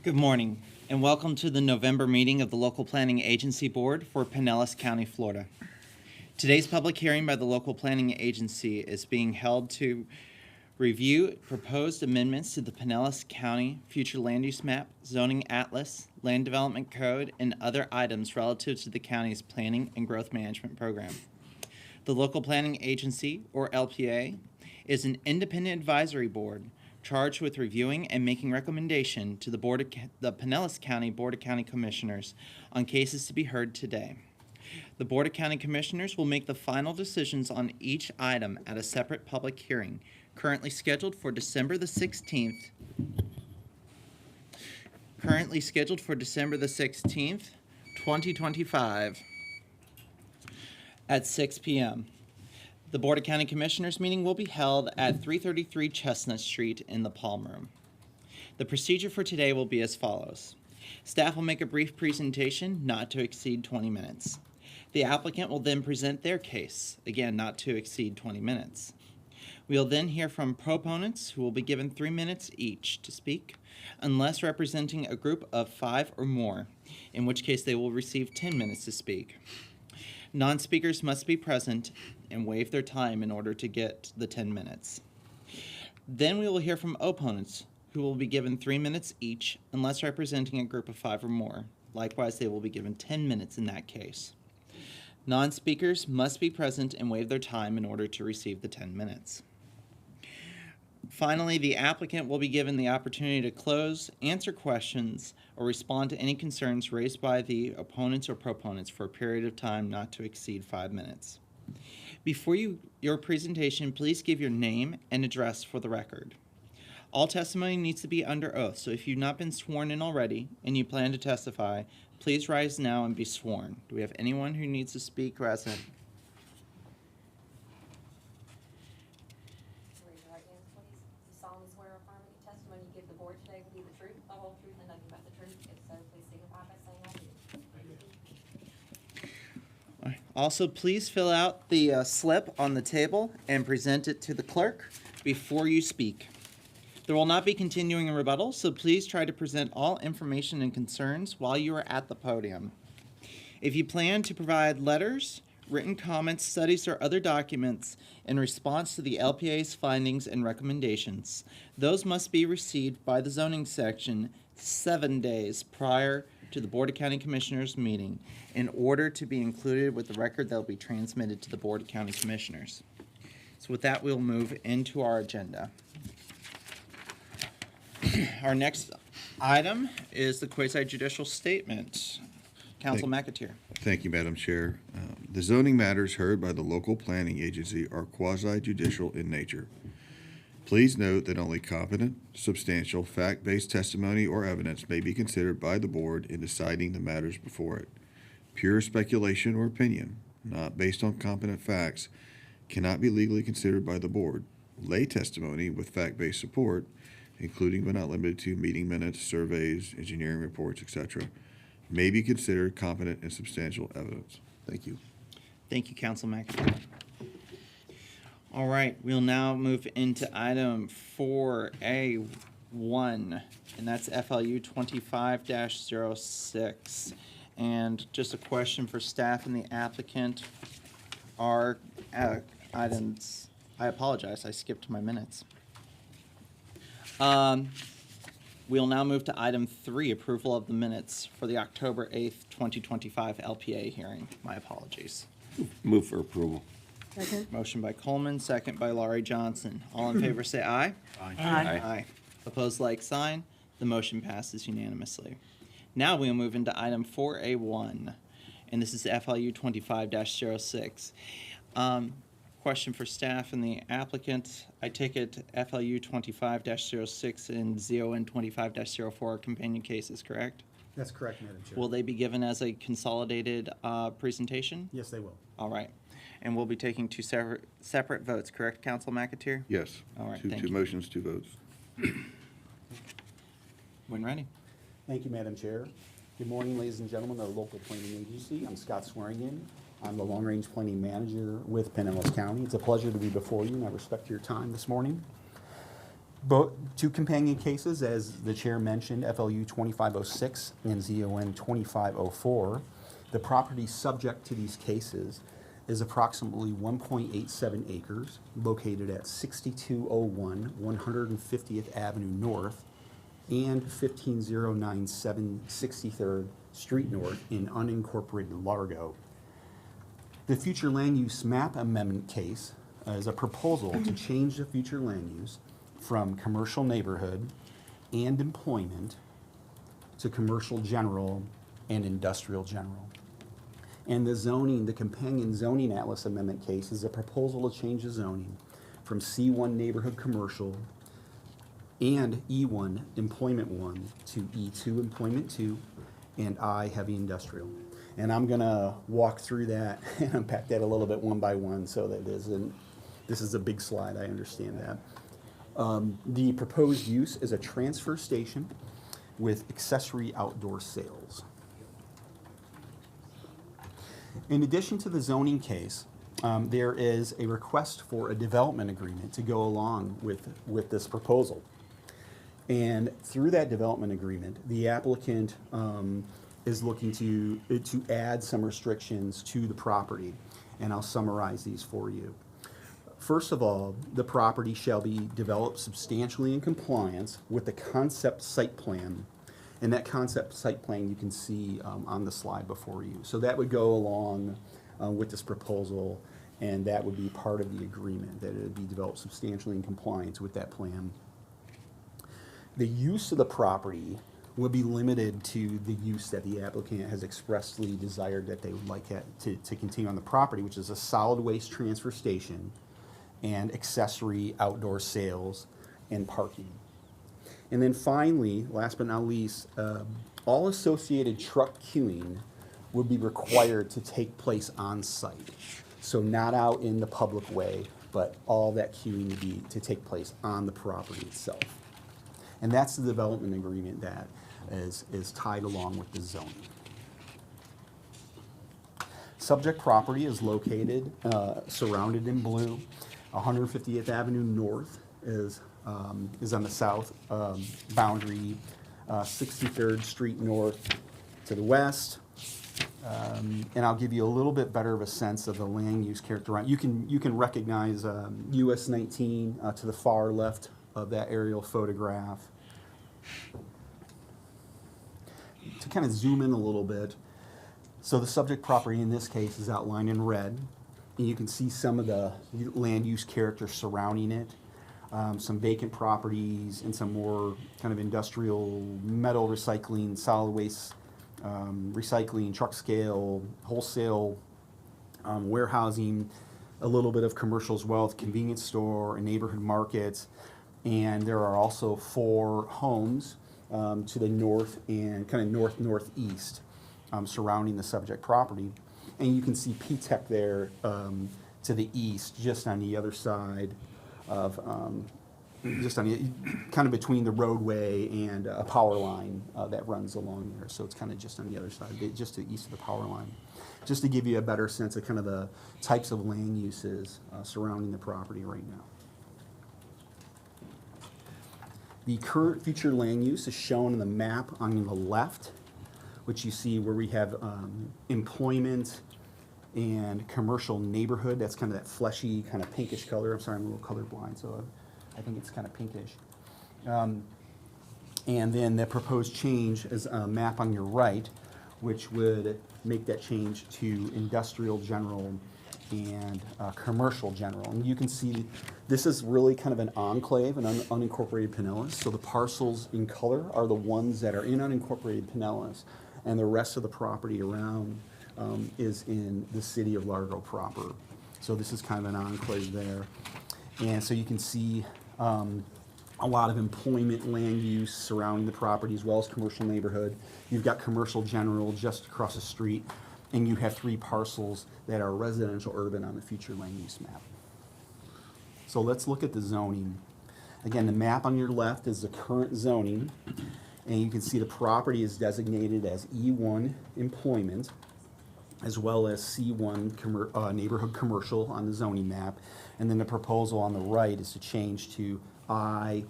Good morning, and welcome to the November meeting of the Local Planning Agency Board for Pinellas County, Florida. Today's public hearing by the Local Planning Agency is being held to review proposed amendments to the Pinellas County Future Land Use Map, Zoning Atlas, Land Development Code, and other items relative to the county's planning and growth management program. The Local Planning Agency, or LPA, is an independent advisory board charged with reviewing and making recommendation to the Pinellas County Board of County Commissioners on cases to be heard today. The Board of County Commissioners will make the final decisions on each item at a separate public hearing, currently scheduled for December the 16th. Currently scheduled for December the 16th, 2025 at 6 p.m. The Board of County Commissioners meeting will be held at 333 Chestnut Street in the Palm Room. The procedure for today will be as follows. Staff will make a brief presentation, not to exceed 20 minutes. The applicant will then present their case, again, not to exceed 20 minutes. We will then hear from proponents who will be given 3 minutes each to speak, unless representing a group of 5 or more, in which case they will receive 10 minutes to speak. Non-speakers must be present and waive their time in order to get the 10 minutes. Then we will hear from opponents who will be given 3 minutes each unless representing a group of 5 or more. Likewise, they will be given 10 minutes in that case. Non-speakers must be present and waive their time in order to receive the 10 minutes. Finally, the applicant will be given the opportunity to close, answer questions, or respond to any concerns raised by the opponents or proponents for a period of time not to exceed 5 minutes. Before your presentation, please give your name and address for the record. All testimony needs to be under oath, so if you've not been sworn in already and you plan to testify, please rise now and be sworn. Do we have anyone who needs to speak present? Raise your right hand, please. You solemnly swear or affirm that the testimony you give the board today will be the truth, the whole truth, and nothing but the truth. If so, please signify by saying I do. Also, please fill out the slip on the table and present it to the clerk before you speak. There will not be continuing rebuttal, so please try to present all information and concerns while you are at the podium. If you plan to provide letters, written comments, studies, or other documents in response to the LPA's findings and recommendations, those must be received by the zoning section 7 days prior to the Board of County Commissioners meeting in order to be included with the record that will be transmitted to the Board of County Commissioners. So with that, we'll move into our agenda. Our next item is the quasi-judicial statement. Council McAteer. Thank you, Madam Chair. The zoning matters heard by the local planning agency are quasi-judicial in nature. Please note that only competent, substantial, fact-based testimony or evidence may be considered by the board in deciding the matters before it. Pure speculation or opinion, not based on competent facts, cannot be legally considered by the board. Lay testimony with fact-based support, including but not limited to meeting minutes, surveys, engineering reports, etc., may be considered competent and substantial evidence. Thank you. Thank you, Council McAteer. All right, we'll now move into item 4A1, and that's FLU 25-06. And just a question for staff and the applicant. Our items, I apologize, I skipped my minutes. We'll now move to item 3, approval of the minutes for the October 8th, 2025 LPA hearing. My apologies. Move for approval. Second. Motion by Coleman, second by Laurie Johnson. All in favor say aye. Aye. Aye. Opposed, like sign. The motion passes unanimously. Now we'll move into item 4A1, and this is FLU 25-06. Question for staff and the applicant. I take it FLU 25-06 and ZON 25-04 are companion cases, correct? That's correct, Madam Chair. Will they be given as a consolidated presentation? Yes, they will. All right. And we'll be taking two separate votes, correct, Council McAteer? Yes. All right, Two thank you. motions, 2 votes. When ready. Thank you, Madam Chair. Good morning, ladies and gentlemen of the local planning agency. I'm Scott Swearingen. I'm the long-range planning manager with Pinellas County. It's a pleasure to be before you, and I respect your time this morning. Both two companion cases, as the chair mentioned, FLU 2506 and ZON 2504. The property subject to these cases is approximately 1.87 acres, located at 6201 150th Avenue North and 15097 63rd Street North in unincorporated Largo. The future land use map amendment case is a proposal to change the future land use from commercial neighborhood and employment to commercial general and industrial general. And the zoning, the companion zoning atlas amendment case is a proposal to change the zoning from C1 neighborhood commercial and E1 employment 1 to E2 employment 2 and I heavy industrial. And I'm gonna walk through that and unpack that a little bit one by one so that this is a big slide, I understand that. The proposed use is a transfer station with accessory outdoor sales. In addition to the zoning case, there is a request for a development agreement to go along with this proposal. And through that development agreement, the applicant is looking to add some restrictions to the property, and I'll summarize these for you. First of all, the property shall be developed substantially in compliance with the concept site plan. And that concept site plan you can see on the slide before you. So that would go along with this proposal, and that would be part of the agreement, that it would be developed substantially in compliance with that plan. The use of the property would be limited to the use that the applicant has expressly desired that they would like to continue on the property, which is a solid waste transfer station and accessory outdoor sales and parking. And then finally, last but not least, all associated truck queuing would be required to take place on site. So not out in the public way, but all that queuing would be to take place on the property itself. And that's the development agreement that is tied along with the zoning. Subject property is located, surrounded in blue. 150th Avenue North is on the south boundary, 63rd Street North to the west. And I'll give you a little bit better of a sense of the land use character. You can recognize US 19 to the far left of that aerial photograph. To kind of zoom in a little bit, so the subject property in this case is outlined in red, and you can see some of the land use character surrounding it. Some vacant properties and some more kind of industrial metal recycling, solid waste recycling, truck scale, wholesale warehousing, a little bit of commercial as well, convenience store and neighborhood markets. And there are also 4 homes to the north and kind of northeast surrounding the subject property. And you can see P-Tech there to the east, just on the other side of, just on the, kind of between the roadway and a power line that runs along there. So it's kind of just on the other side, just to the east of the power line. Just to give you a better sense of kind of the types of land uses surrounding the property right now. The current future land use is shown in the map on the left, which you see where we have employment and commercial neighborhood. That's kind of that fleshy, kind of pinkish color. I'm sorry, I'm a little colorblind, so I think it's kind of pinkish. And then the proposed change is a map on your right, which would make that change to industrial general and commercial general. And you can see this is really kind of an enclave, an unincorporated Pinellas. So the parcels in color are the ones that are in unincorporated Pinellas, and the rest of the property around is in the city of Largo proper. So this is kind of an enclave there. And so you can see a lot of employment land use surrounding the property, as well as commercial neighborhood. You've got commercial general just across the street, and you have 3 parcels that are residential urban on the future land use map. So let's look at the zoning. Again, the map on your left is the current zoning, and you can see the property is designated as E1 employment, as well as C1 neighborhood commercial on the zoning map. And then the proposal on the right is to change to I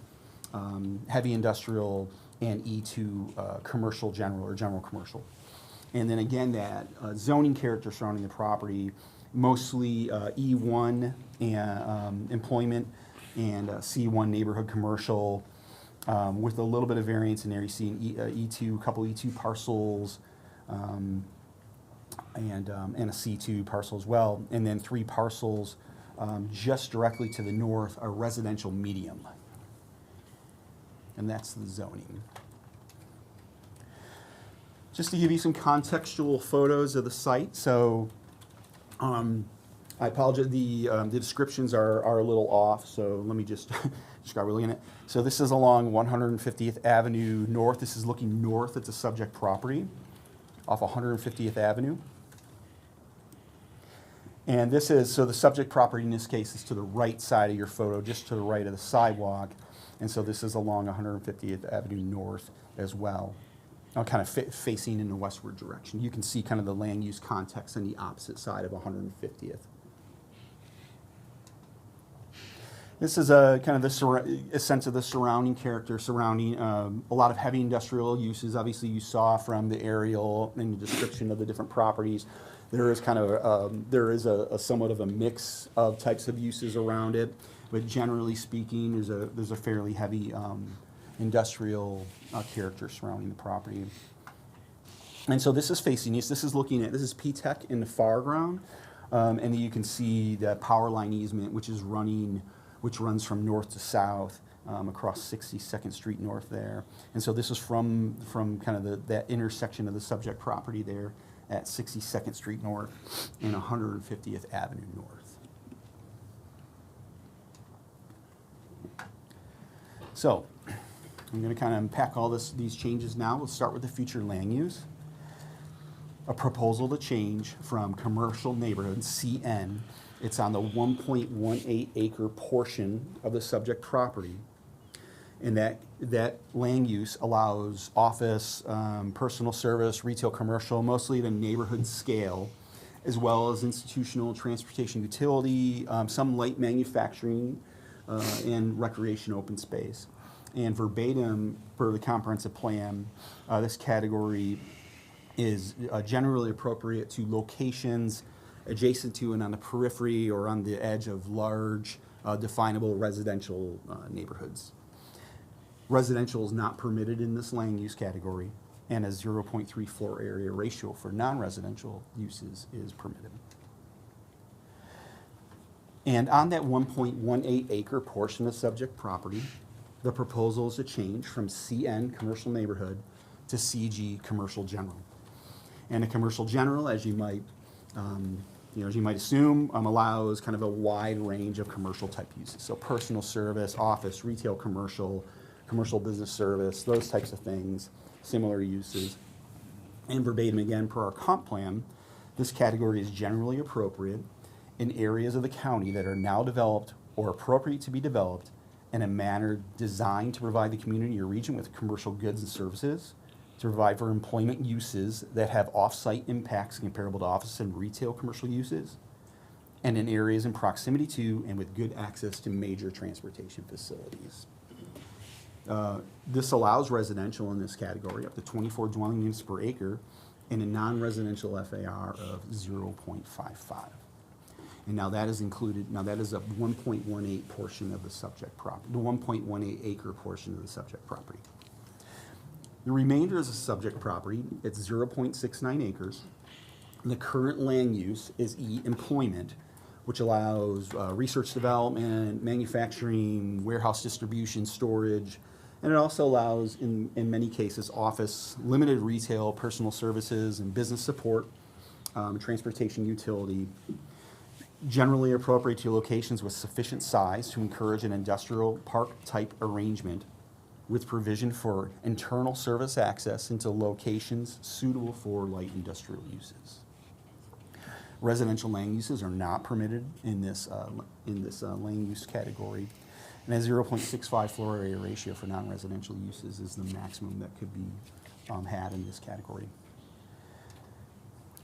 heavy industrial, and E2 commercial general or general commercial. And then again, that zoning character surrounding the property, mostly E1 and employment and C1 neighborhood commercial, with a little bit of variance in there. You see an E2, a couple E2 parcels, and a C2 parcel as well. And then 3 parcels just directly to the north are residential medium. And that's the zoning. Just to give you some contextual photos of the site. So I apologize, the descriptions are a little off, so let me just describe what we're looking at. So this is along 150th Avenue North. This is looking north at the subject property off 150th Avenue. And this is, so the subject property in this case is to the right side of your photo, just to the right of the sidewalk. And so this is along 150th Avenue North as well, kind of facing in the westward direction. You can see kind of the land use context on the opposite side of 150th. This is a kind of a sense of the surrounding character surrounding a lot of heavy industrial uses. Obviously, you saw from the aerial and the description of the different properties, there is kind of a somewhat of a mix of types of uses around it. But generally speaking, there's a fairly heavy industrial character surrounding the property. And so this is facing east. This is looking at, this is P-Tech in the foreground. And then you can see the power line easement, which runs from north to south across 62nd Street North there. And so this is from kind of that intersection of the subject property there at 62nd Street North and 150th Avenue North. So I'm going to kind of unpack all these changes now. We'll start with the future land use. A proposal to change from commercial neighborhood, CN. It's on the 1.18 acre portion of the subject property. And that land use allows office, personal service, retail, commercial, mostly the neighborhood scale, as well as institutional, transportation, utility, some light manufacturing, and recreation open space. And verbatim for the comprehensive plan, this category is generally appropriate to locations adjacent to and on the periphery or on the edge of large, definable residential neighborhoods. Residential is not permitted in this land use category, and a 0.3 floor area ratio for non-residential uses is permitted. And on that 1.18 acre portion of subject property, the proposal is to change from CN, commercial neighborhood, to CG, commercial general. And a commercial general, as you might assume, allows kind of a wide range of commercial type uses. So personal service, office, retail, commercial business service, those types of things, similar uses. And verbatim again, per our comp plan, this category is generally appropriate in areas of the county that are now developed or appropriate to be developed in a manner designed to provide the community or region with commercial goods and services, to provide for employment uses that have off-site impacts comparable to office and retail commercial uses, and in areas in proximity to and with good access to major transportation facilities. This allows residential in this category up to 24 dwelling units per acre and a non-residential FAR of 0.55. And now that is included, now that is a 1.18 portion of the subject property, the 1.18 acre portion of the subject property. The remainder is a subject property. It's 0.69 acres. And the current land use is employment, which allows research development, manufacturing, warehouse distribution, storage, and it also allows, in many cases, office, limited retail, personal services, and business support, transportation, utility, generally appropriate to locations with sufficient size to encourage an industrial park-type arrangement with provision for internal service access into locations suitable for light industrial uses. Residential land uses are not permitted in this land use category, and a 0.65 floor area ratio for non-residential uses is the maximum that could be had in this category.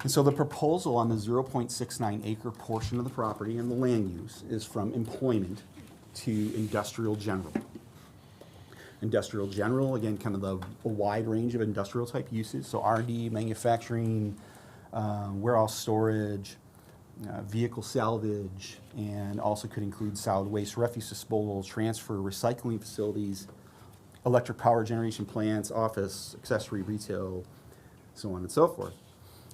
And so the proposal on the 0.69 acre portion of the property and the land use is from employment to industrial general. Industrial general, again, kind of a wide range of industrial type uses. So R&D, manufacturing, warehouse storage, vehicle salvage, and also could include solid waste, refuse disposal, transfer, recycling facilities, electric power generation plants, office, accessory, retail, so on and so forth.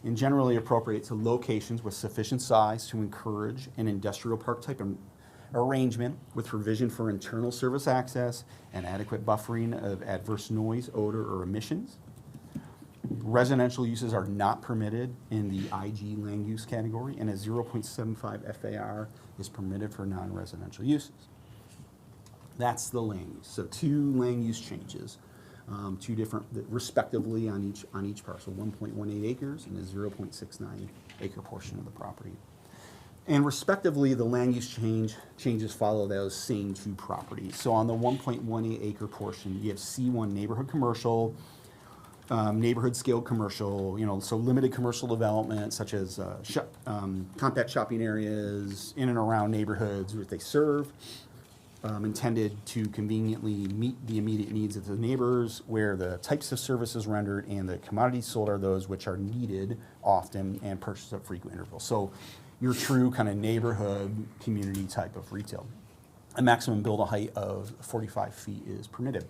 And generally appropriate to locations with sufficient size to encourage an industrial park type arrangement with provision for internal service access and adequate buffering of adverse noise, odor, or emissions. Residential uses are not permitted in the IG land use category, and a 0.75 FAR is permitted for non-residential uses. That's the land use. So 2 land use changes, 2 different, respectively on each parcel, 1.18 acres and a 0.69 acre portion of the property. And respectively, the land use changes follow those same 2 properties. So on the 1.18 acre portion, you have C1 neighborhood commercial, neighborhood scale commercial, so limited commercial development such as compact shopping areas in and around neighborhoods that they serve, intended to conveniently meet the immediate needs of the neighbors, where the types of services rendered and the commodities sold are those which are needed often and purchased at frequent intervals. So your true kind of neighborhood community type of retail. A maximum building height of 45 feet is permitted.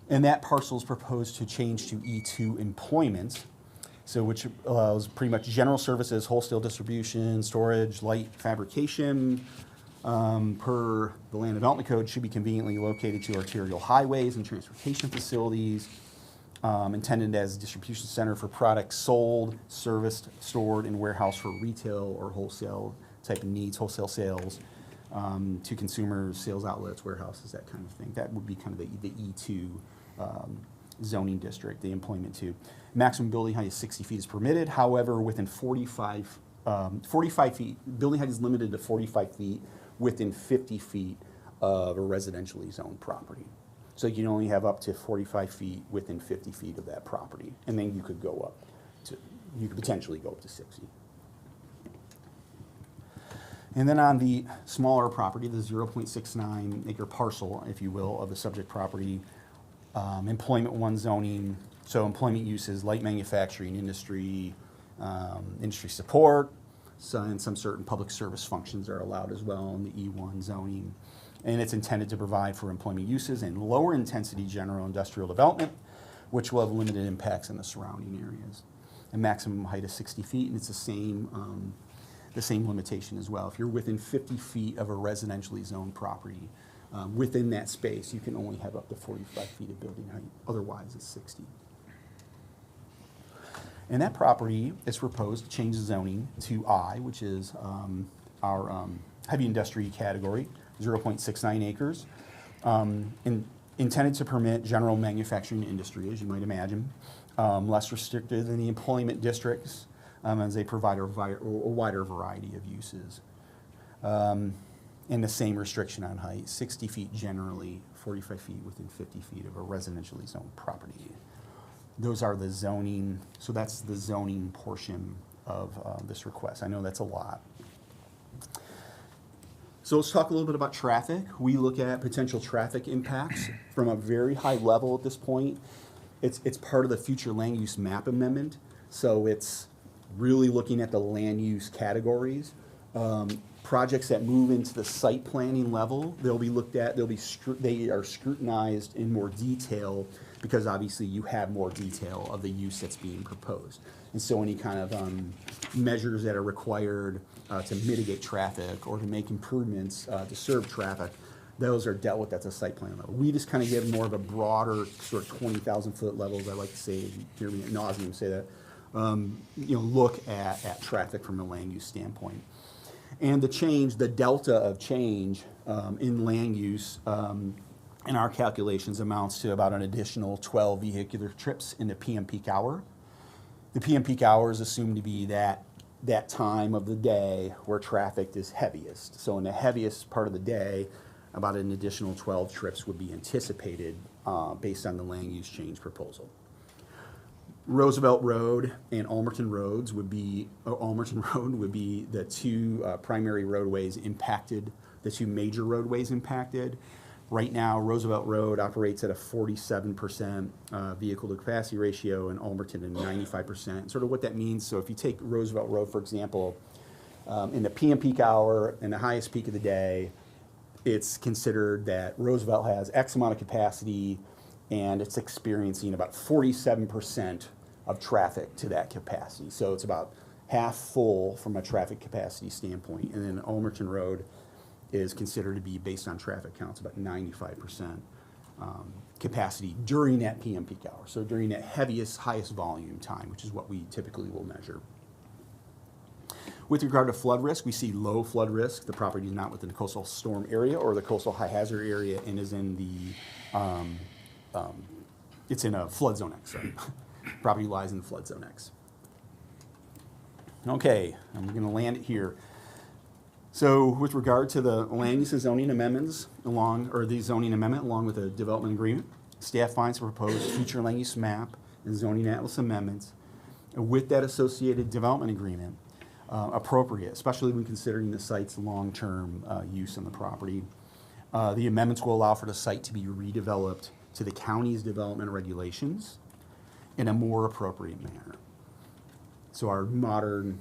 And that parcel is proposed to change to E2 employment, so which allows pretty much general services, wholesale distribution, storage, light fabrication, per the Land Development Code, should be conveniently located to arterial highways and transportation facilities, intended as a distribution center for products sold, serviced, stored, and warehoused for retail or wholesale type of needs, wholesale sales, to consumers, sales outlets, warehouses, that kind of thing. That would be kind of the E2 zoning district, the employment 2. Maximum building height is 60 feet is permitted. However, within 45 feet, building height is limited to 45 feet within 50 feet of a residentially zoned property. So you can only have up to 45 feet within 50 feet of that property. And then you could you could potentially go up to 60. And then on the smaller property, the 0.69 acre parcel, if you will, of the subject property, employment 1 zoning, so employment uses, light manufacturing, industry, industry support, and some certain public service functions are allowed as well in the E1 zoning. And it's intended to provide for employment uses and lower intensity general industrial development, which will have limited impacts on the surrounding areas. A maximum height of 60 feet, and it's the same limitation as well. If you're within 50 feet of a residentially zoned property, within that space, you can only have up to 45 feet of building height. Otherwise, it's 60. And that property is proposed to change the zoning to I, which is our heavy industry category, 0.69 acres, intended to permit general manufacturing industry, as you might imagine, less restricted than the employment districts, as they provide a wider variety of uses. And the same restriction on height, 60 feet generally, 45 feet within 50 feet of a residentially zoned property. Those are the zoning, so that's the zoning portion of this request. I know that's a lot. So let's talk a little bit about traffic. We look at potential traffic impacts from a very high level at this point. It's part of the future land use map amendment, so it's really looking at the land use categories. Projects that move into the site planning level, they'll be looked at, they are scrutinized in more detail because obviously you have more detail of the use that's being proposed. And so any kind of measures that are required to mitigate traffic or to make improvements to serve traffic, those are dealt with at the site plan level. We just kind of give more of a broader sort of 20,000 foot levels, I like to say, you hear me ad nauseum say that, look at traffic from a land use standpoint. And the delta of change in land use in our calculations amounts to about an additional 12 vehicular trips in the PM peak hour. The PM peak hour is assumed to be that time of the day where traffic is heaviest. So in the heaviest part of the day, about an additional 12 trips would be anticipated based on the land use change proposal. Roosevelt Road and Almerton Road would be the two primary roadways impacted, the two major roadways impacted. Right now, Roosevelt Road operates at a 47% vehicle to capacity ratio, and Almerton at 95%. Sort of what that means, so if you take Roosevelt Road, for example, in the PM peak hour and the highest peak of the day, it's considered that Roosevelt has X amount of capacity, and it's experiencing about 47% of traffic to that capacity. So it's about half full from a traffic capacity standpoint. And then Almerton Road is considered to be, based on traffic counts, about 95% capacity during that PM peak hour. So during that heaviest, highest volume time, which is what we typically will measure. With regard to flood risk, we see low flood risk. The property is not within the coastal storm area or the coastal high hazard area, and is in the, it's in a flood zone X. Sorry. Property lies in the flood zone X. Okay, I'm going to land it here. So with regard to the land use and zoning amendments the zoning amendment along with the development agreement, staff finds the proposed future land use map and zoning atlas amendments with that associated development agreement appropriate, especially when considering the site's long-term use on the property. The amendments will allow for the site to be redeveloped to the county's development regulations in a more appropriate manner. So our modern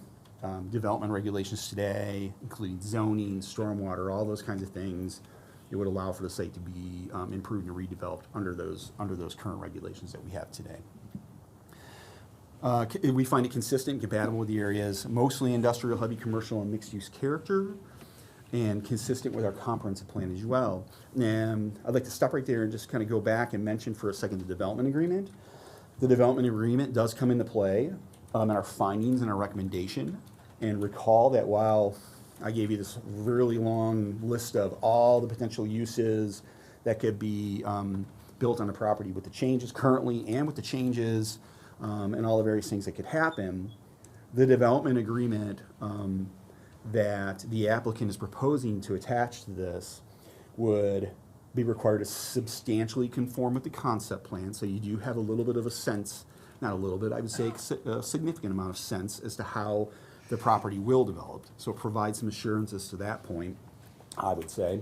development regulations today, including zoning, stormwater, all those kinds of things, it would allow for the site to be improved and redeveloped under those current regulations that we have today. We find it consistent and compatible with the area's mostly industrial, heavy commercial, and mixed-use character, and consistent with our comprehensive plan as well. And I'd like to stop right there and just kind of go back and mention for a second the development agreement. The development agreement does come into play in our findings and our recommendation. And recall that while I gave you this really long list of all the potential uses that could be built on the property with the changes currently and with the changes and all the various things that could happen, the development agreement that the applicant is proposing to attach to this would be required to substantially conform with the concept plan. So you do have a little bit of a sense, not a little bit, I would say a significant amount of sense as to how the property will develop. So provide some assurances to that point, I would say.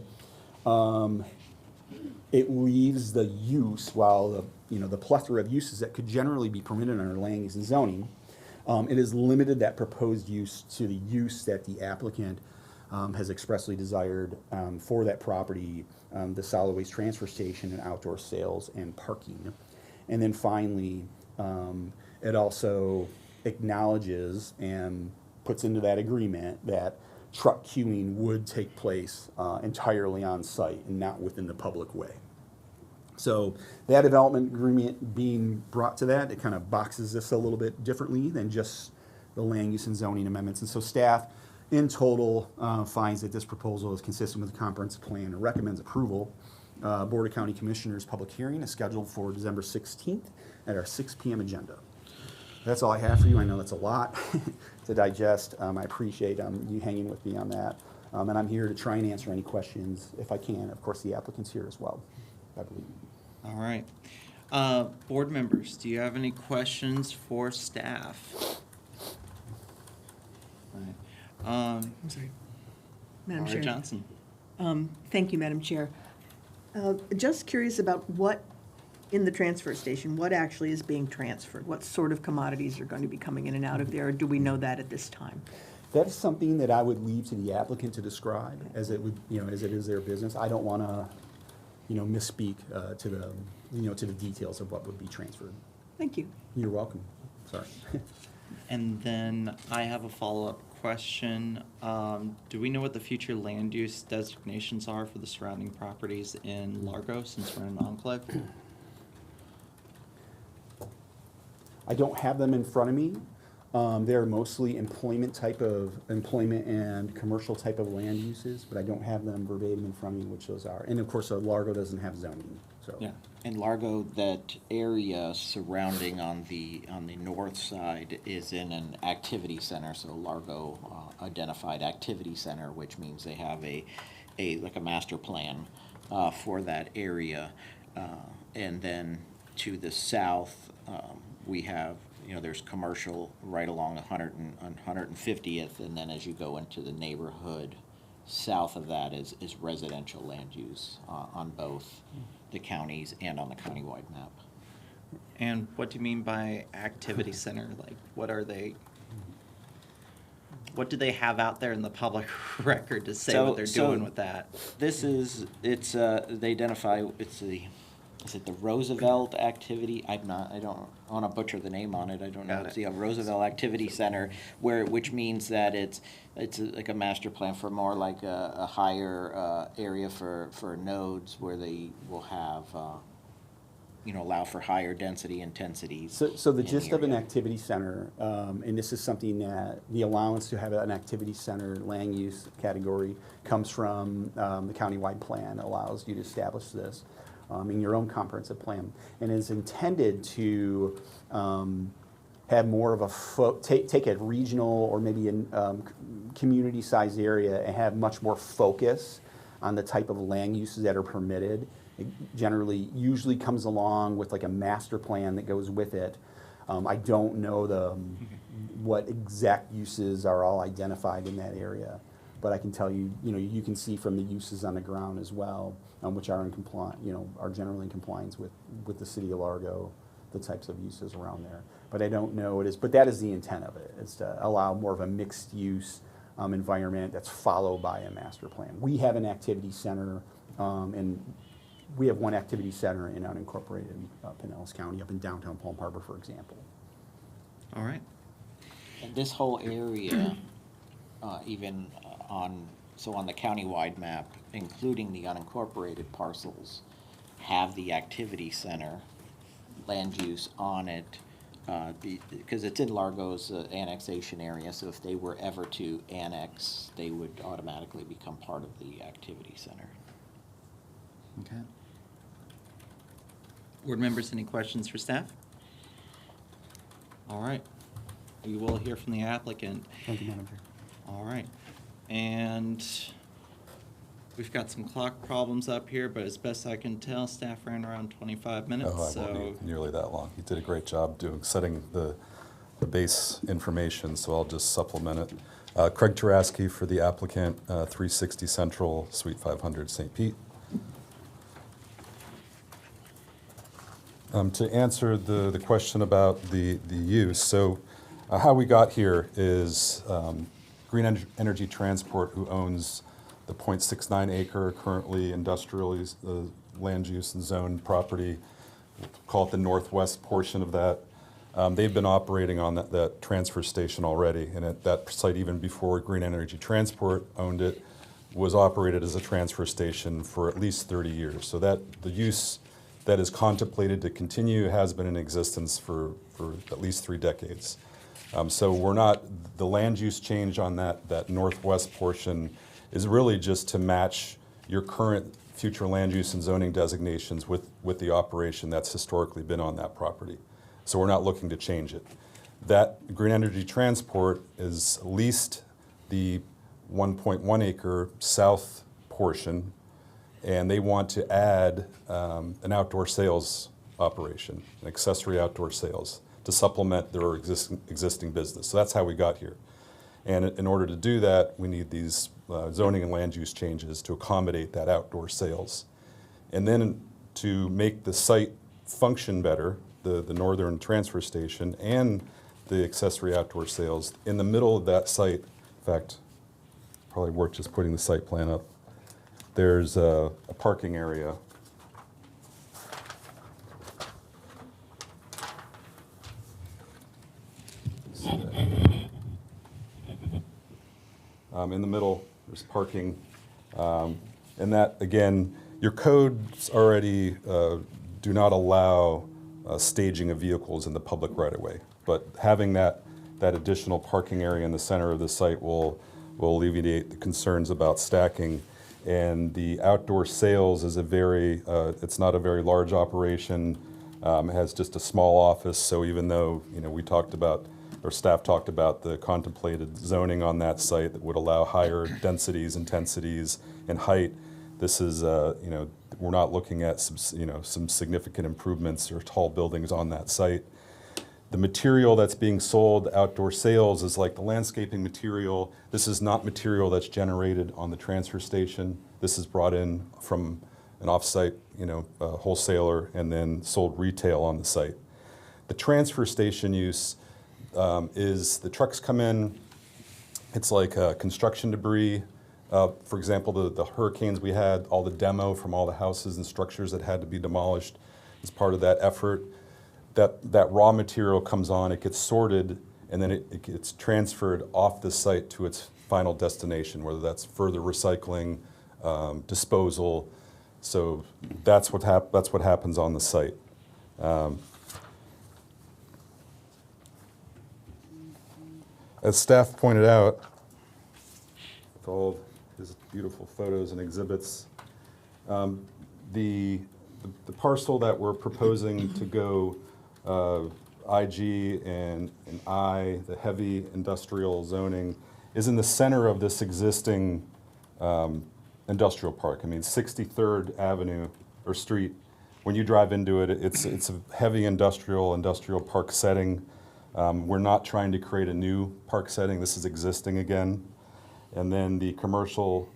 It leaves the use, while the plethora of uses that could generally be permitted under land use and zoning, it has limited that proposed use to the use that the applicant has expressly desired for that property, the solid waste transfer station and outdoor sales and parking. And then finally, it also acknowledges and puts into that agreement that truck queuing would take place entirely on site and not within the public way. So that development agreement being brought to that, it kind of boxes this a little bit differently than just the land use and zoning amendments. And so staff in total finds that this proposal is consistent with the comprehensive plan and recommends approval. Board of County Commissioners public hearing is scheduled for December 16th at our 6 p.m. agenda. That's all I have for you. I know that's a lot to digest. I appreciate you hanging with me on that. And I'm here to try and answer any questions if I can. Of course, the applicant's here as well, I believe. All right. Board members, do you have any questions for staff? All right. I'm sorry. Madam Laura Chair. Johnson. Thank you, Madam Chair. Just curious about what, in the transfer station, what actually is being transferred? What sort of commodities are going to be coming in and out of there, or do we know that at this time? That is something that I would leave to the applicant to describe, as it would, as it is their business. I don't want to, misspeak to the details of what would be transferred. Thank you. You're welcome. Sorry. And then I have a follow-up question. Do we know what the future land use designations are for the surrounding properties in Largo, since we're in an enclave? I don't have them in front of me. They're mostly employment and commercial type of land uses, but I don't have them verbatim in front of me, which those are. And of course, Largo doesn't have zoning, so. Yeah, in Largo, that area surrounding on the north side is in an activity center, so Largo identified activity center, which means they have a master plan for that area. And then to the south, we have, there's commercial right along 150th, and then as you go into the neighborhood, south of that is residential land use on both the counties and on the countywide map. And what do you mean by activity center? Like, what are they? What do they have out there in the public record to say what they're doing with that? This is, they identify, is it the Roosevelt Activity? I don't want to butcher the name on it, I don't know. Got It's it. the Roosevelt Activity Center, which means that it's like a master plan for more like a higher area for nodes where they will have, allow for higher density intensities. So the in gist of an area. activity center, and this is something that the allowance to have an activity center land use category comes from the countywide plan, allows you to establish this in your own comprehensive plan, and is intended to have more of a take a regional or maybe a community-sized area and have much more focus on the type of land uses that are permitted. It usually comes along with like a master plan that goes with it. I don't know what exact uses are all identified in that area, but I can tell you, you can see from the uses on the ground as well, which are in are generally in compliance with the city of Largo, the types of uses around there. But I don't know but that is the intent of it, is to allow more of a mixed use environment that's followed by a master plan. We have an activity center, and we have one activity center in unincorporated Pinellas County up in downtown Palm Harbor, for example. All right. And this whole area, even on the countywide map, including the unincorporated parcels, have the activity center land use on it, because it's in Largo's annexation area, so if they were ever to annex, they would automatically become part of the activity center. Okay. Board members, any questions for staff? All right. We will hear from the applicant. Thank you, Madam Chair. All right. And we've got some clock problems up here, but as best I can tell, staff ran around 25 minutes, Oh, I so. won't be nearly that long. He did a great job setting the base information, so I'll just supplement it. Craig Taraski for the applicant, 360 Central, Suite 500, St. Pete. To answer the question about the use, so how we got here is Green Energy Transport, who owns the 0.69 acre currently industrial land use and zone property, we'll call it the northwest portion of that. They've been operating on that transfer station already, and at that site, even before Green Energy Transport owned it, was operated as a transfer station for at least 30 years. So that the use that is contemplated to continue has been in existence for at least 3 decades. So the land use change on that northwest portion is really just to match your current future land use and zoning designations with the operation that's historically been on that property. So we're not looking to change it. That Green Energy Transport is leased the 1.1 acre south portion, and they want to add an outdoor sales operation, an accessory outdoor sales, to supplement their existing business. So that's how we got here. And in order to do that, we need these zoning and land use changes to accommodate that outdoor sales. And then to make the site function better, the northern transfer station and the accessory outdoor sales, in the middle of that site, in fact, probably worth just putting the site plan up, there's a parking area. In the middle, there's parking. And that, again, your codes already do not allow staging of vehicles in the public right-of-way. But having that additional parking area in the center of the site will alleviate the concerns about stacking. And the outdoor sales is it's not a very large operation. It has just a small office, so even though, we talked about, or staff talked about the contemplated zoning on that site that would allow higher densities, intensities, and height, this is, we're not looking at some significant improvements or tall buildings on that site. The material that's being sold outdoor sales is like the landscaping material. This is not material that's generated on the transfer station. This is brought in from an off-site, wholesaler and then sold retail on the site. The transfer station use is the trucks come in. It's like construction debris. For example, the hurricanes we had, all the demo from all the houses and structures that had to be demolished as part of that effort. That raw material comes on, it gets sorted, and then it gets transferred off the site to its final destination, whether that's further recycling, disposal. So that's what happens on the site. As staff pointed out, with all his beautiful photos and exhibits, the parcel that we're proposing to go IG and I, the heavy industrial zoning, is in the center of this existing industrial park. I mean, 63rd Avenue or Street, when you drive into it, it's a heavy industrial park setting. We're not trying to create a new park setting. This is existing again. And then the commercial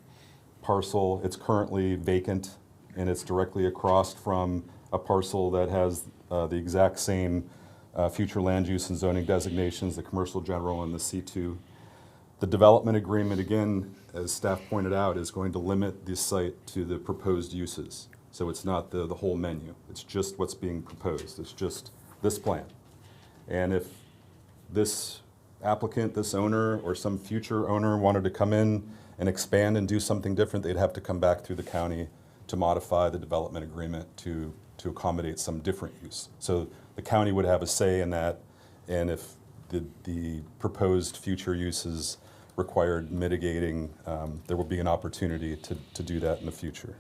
parcel, it's currently vacant, and it's directly across from a parcel that has the exact same future land use and zoning designations, the commercial general and the C2. The development agreement, again, as staff pointed out, is going to limit the site to the proposed uses. So it's not the whole menu. It's just what's being proposed. It's just this plan. And if this applicant, this owner, or some future owner wanted to come in and expand and do something different, they'd have to come back through the county to modify the development agreement to accommodate some different use. So the county would have a say in that, and if the proposed future uses required mitigating, there will be an opportunity to do that in the future.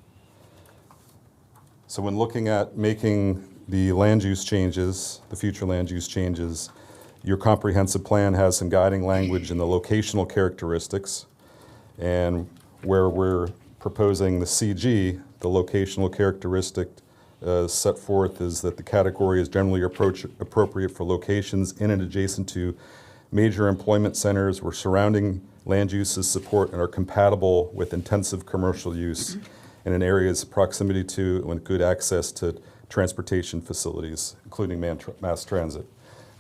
So when looking at making the land use changes, the future land use changes, your comprehensive plan has some guiding language in the locational characteristics, and where we're proposing the CG, the locational characteristic set forth is that the category is generally appropriate for locations in and adjacent to major employment centers where surrounding land uses support and are compatible with intensive commercial use and in areas proximity to and good access to transportation facilities, including mass transit.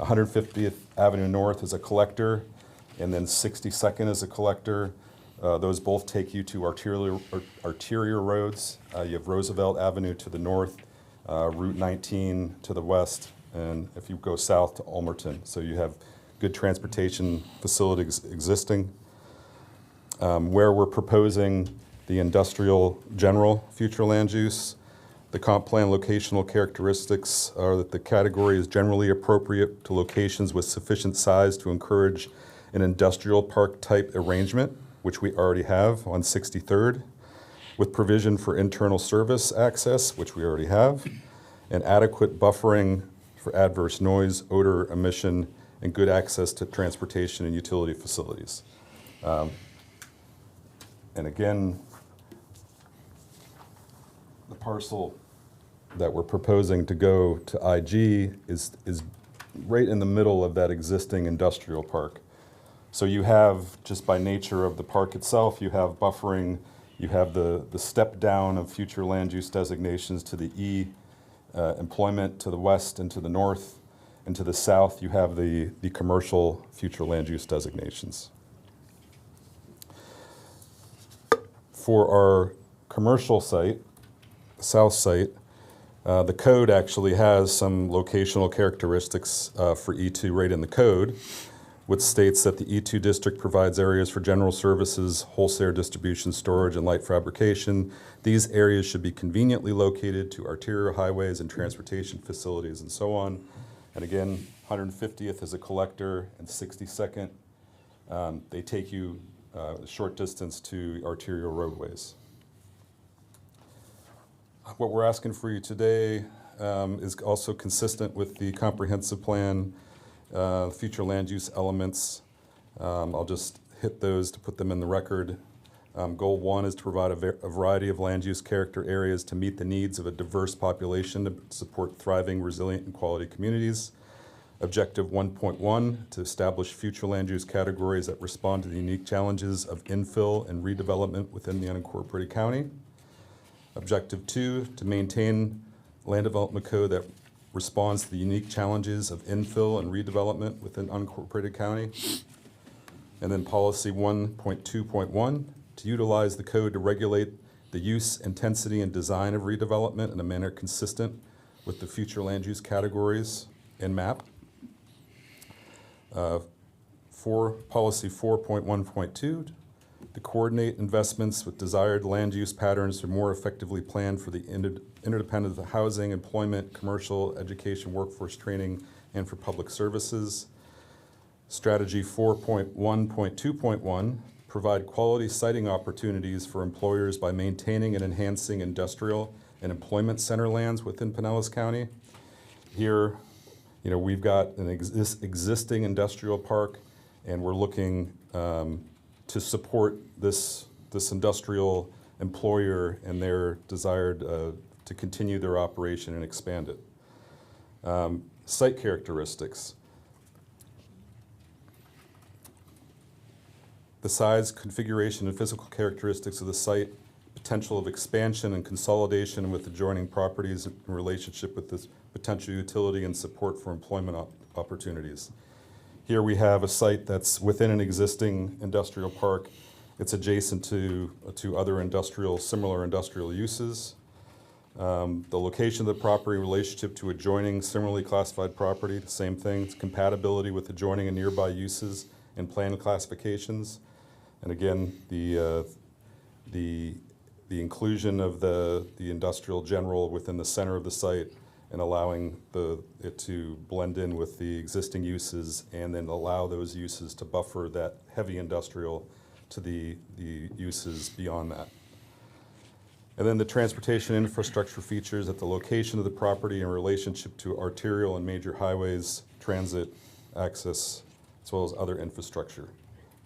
150th Avenue North is a collector, and then 62nd is a collector. Those both take you to arterial roads. You have Roosevelt Avenue to the north, Route 19 to the west, and if you go south to Ulmerton. So you have good transportation facilities existing. Where we're proposing the industrial general future land use, the comp plan locational characteristics are that the category is generally appropriate to locations with sufficient size to encourage an industrial park type arrangement, which we already have on 63rd, with provision for internal service access, which we already have, and adequate buffering for adverse noise, odor, emission, and good access to transportation and utility facilities. And again, the parcel that we're proposing to go to IG is right in the middle of that existing industrial park. So you have, just by nature of the park itself, you have buffering, you have the step down of future land use designations to the E, employment to the west and to the north, and to the south you have the commercial future land use designations. For our commercial site, south site, the code actually has some locational characteristics for E2 right in the code, which states that the E2 district provides areas for general services, wholesale distribution, storage, and light fabrication. These areas should be conveniently located to arterial highways and transportation facilities and so on. And again, 150th is a collector, and 62nd, they take you a short distance to arterial roadways. What we're asking for you today is also consistent with the comprehensive plan, future land use elements. I'll just hit those to put them in the record. Goal 1 is to provide a variety of land use character areas to meet the needs of a diverse population to support thriving, resilient, and quality communities. Objective 1.1, to establish future land use categories that respond to the unique challenges of infill and redevelopment within the unincorporated county. Objective 2, to maintain land development code that responds to the unique challenges of infill and redevelopment within unincorporated county. And then policy 1.2.1, to utilize the code to regulate the use, intensity, and design of redevelopment in a manner consistent with the future land use categories and map. Policy 4.1.2, to coordinate investments with desired land use patterns to more effectively plan for the interdependent of housing, employment, commercial, education, workforce training, and for public services. Strategy 4.1.2.1, provide quality siting opportunities for employers by maintaining and enhancing industrial and employment center lands within Pinellas County. Here, we've got an existing industrial park, and we're looking to support this industrial employer and their desire to continue their operation and expand it. Site characteristics. The size, configuration, and physical characteristics of the site, potential of expansion and consolidation with adjoining properties in relationship with this potential utility and support for employment opportunities. Here we have a site that's within an existing industrial park. It's adjacent to other similar industrial uses. The location of the property in relationship to adjoining similarly classified property, the same thing. It's compatibility with adjoining and nearby uses and plan classifications. And again, the inclusion of the industrial general within the center of the site and allowing it to blend in with the existing uses, and then allow those uses to buffer that heavy industrial to the uses beyond that. And then the transportation infrastructure features at the location of the property in relationship to arterial and major highways, transit, access, as well as other infrastructure.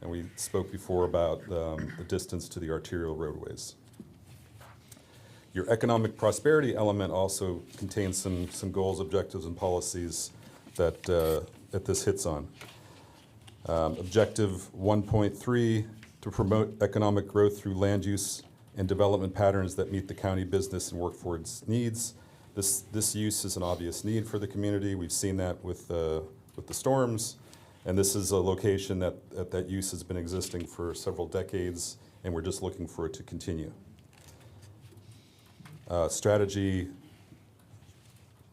And we spoke before about the distance to the arterial roadways. Your economic prosperity element also contains some goals, objectives, and policies that this hits on. Objective 1.3, to promote economic growth through land use and development patterns that meet the county business and workforce needs. This use is an obvious need for the community. We've seen that with the storms, and this is a location that use has been existing for several decades, and we're just looking for it to continue. Strategy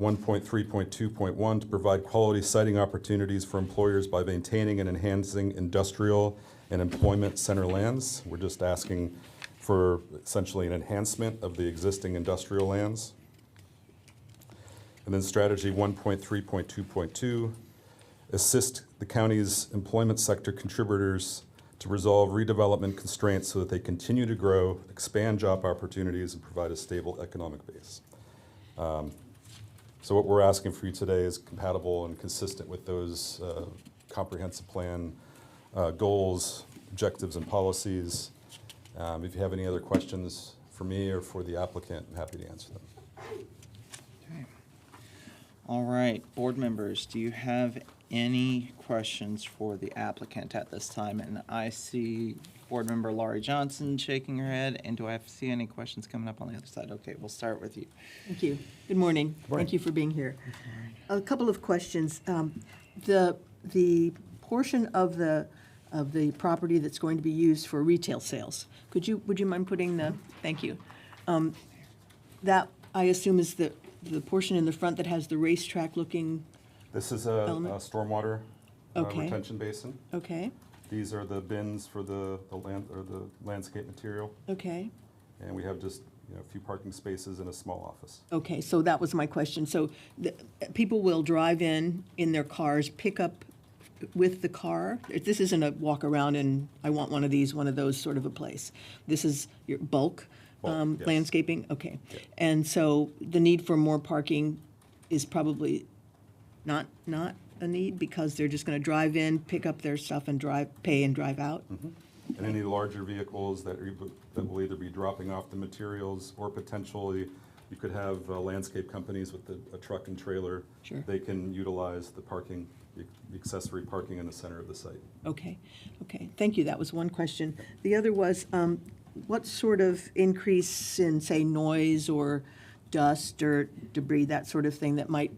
1.3.2.1, to provide quality siting opportunities for employers by maintaining and enhancing industrial and employment center lands. We're just asking for essentially an enhancement of the existing industrial lands. And then strategy 1.3.2.2, assist the county's employment sector contributors to resolve redevelopment constraints so that they continue to grow, expand job opportunities, and provide a stable economic base. So what we're asking for you today is compatible and consistent with those comprehensive plan goals, objectives, and policies. If you have any other questions for me or for the applicant, I'm happy to answer them. Okay. All right, board members, do you have any questions for the applicant at this time? And I see board member Laurie Johnson shaking her head. And do I see any questions coming up on the other side? Okay, we'll start with you. Thank you. Good morning. Thank you for being here. A couple of questions. The portion of the property that's going to be used for retail sales, would you mind putting the, thank you. That, I assume, is the portion in the front that has the racetrack looking. This is a stormwater Okay. retention basin. Okay, These are the bins for the landscape material, okay, and we have just a few parking spaces and a small office. okay, so that was my question. So people will drive in their cars, pick up with the car? This isn't a walk around and I want one of these, one of those sort of a place. This is your bulk Yes. landscaping? Okay. Yeah. And so the need for more parking is probably not a need because they're just going to drive in, pick up their stuff and pay and drive out? And any larger vehicles that will either be dropping off the materials or potentially You could have landscape companies with a truck and trailer. Sure. They can utilize the parking, the accessory parking in the center of the site. Okay, okay, thank you, that was one question. The other was, what sort of increase in, say, noise or dust or debris, that sort of thing, that might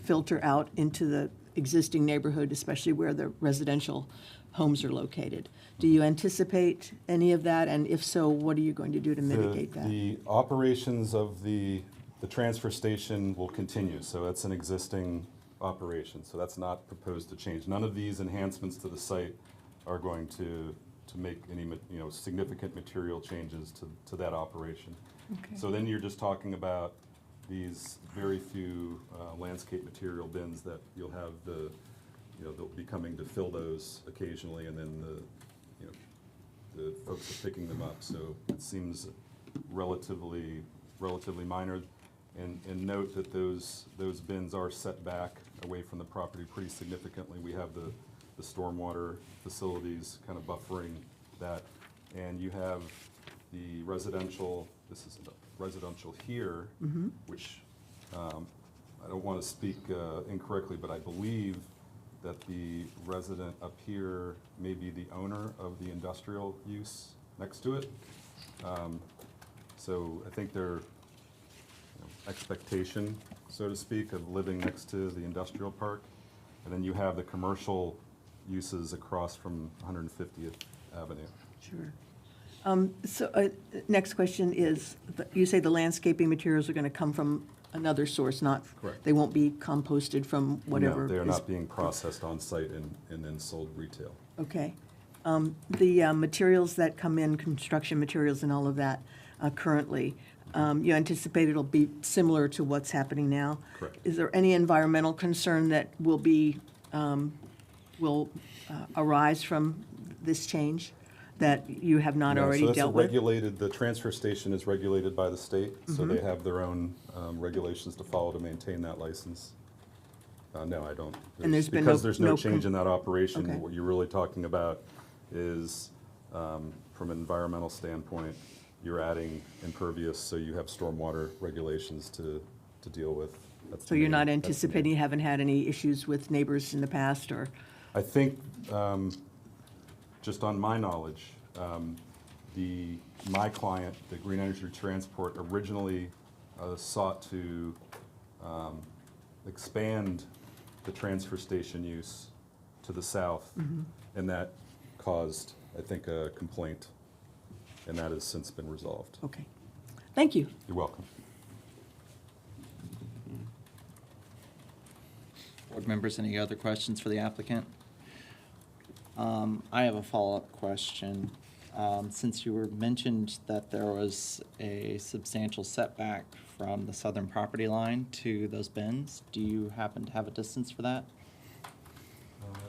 filter out into the existing neighborhood, especially where the residential homes are located? Do you anticipate any of that, and if so, what are you going to do to mitigate that? The operations of the transfer station will continue, so that's an existing operation, so that's not proposed to change. None of these enhancements to the site are going to make any, significant material changes to that operation. Okay. So then you're just talking about these very few landscape material bins that you'll have they'll be coming to fill those occasionally, and then the folks are picking them up. So it seems relatively minor. And note that those bins are set back away from the property pretty significantly. We have the stormwater facilities kind of buffering that. And you have the residential, this is residential here, which I don't want to speak incorrectly, but I believe that the resident up here may be the owner of the industrial use next to it. So I think their expectation, so to speak, of living next to the industrial park. And then you have the commercial uses across from 150th Avenue. Sure. So, next question is, you say the landscaping materials are going to come from another source, not? Correct. They won't be composted from whatever? No, they are is- not being processed on site and then sold retail. Okay. The materials that come in, construction materials and all of that, currently, you anticipate it'll be similar to what's happening now? Correct. Is there any environmental concern that will arise from this change that you have not No, already so that's dealt with? regulated, the transfer station is regulated by the state, so Mm-hmm. they have their own regulations to follow to maintain that license. No, I don't. And there's been Because no- there's no no change in that operation, Okay. what you're really talking about is, from an environmental standpoint, you're adding impervious, so you have stormwater regulations to deal with. That's the So you're main- not that's the main- anticipating, you haven't had any issues with neighbors in the past, or? I think, just on my knowledge, my client, the Green Energy Transport, originally sought to expand the transfer station use to the south, and that caused, I think, a complaint, and that has since been resolved. Okay. Thank you. You're welcome. Board members, any other questions for the applicant? I have a follow-up question. Since you were mentioned that there was a substantial setback from the southern property line to those bins, do you happen to have a distance for that?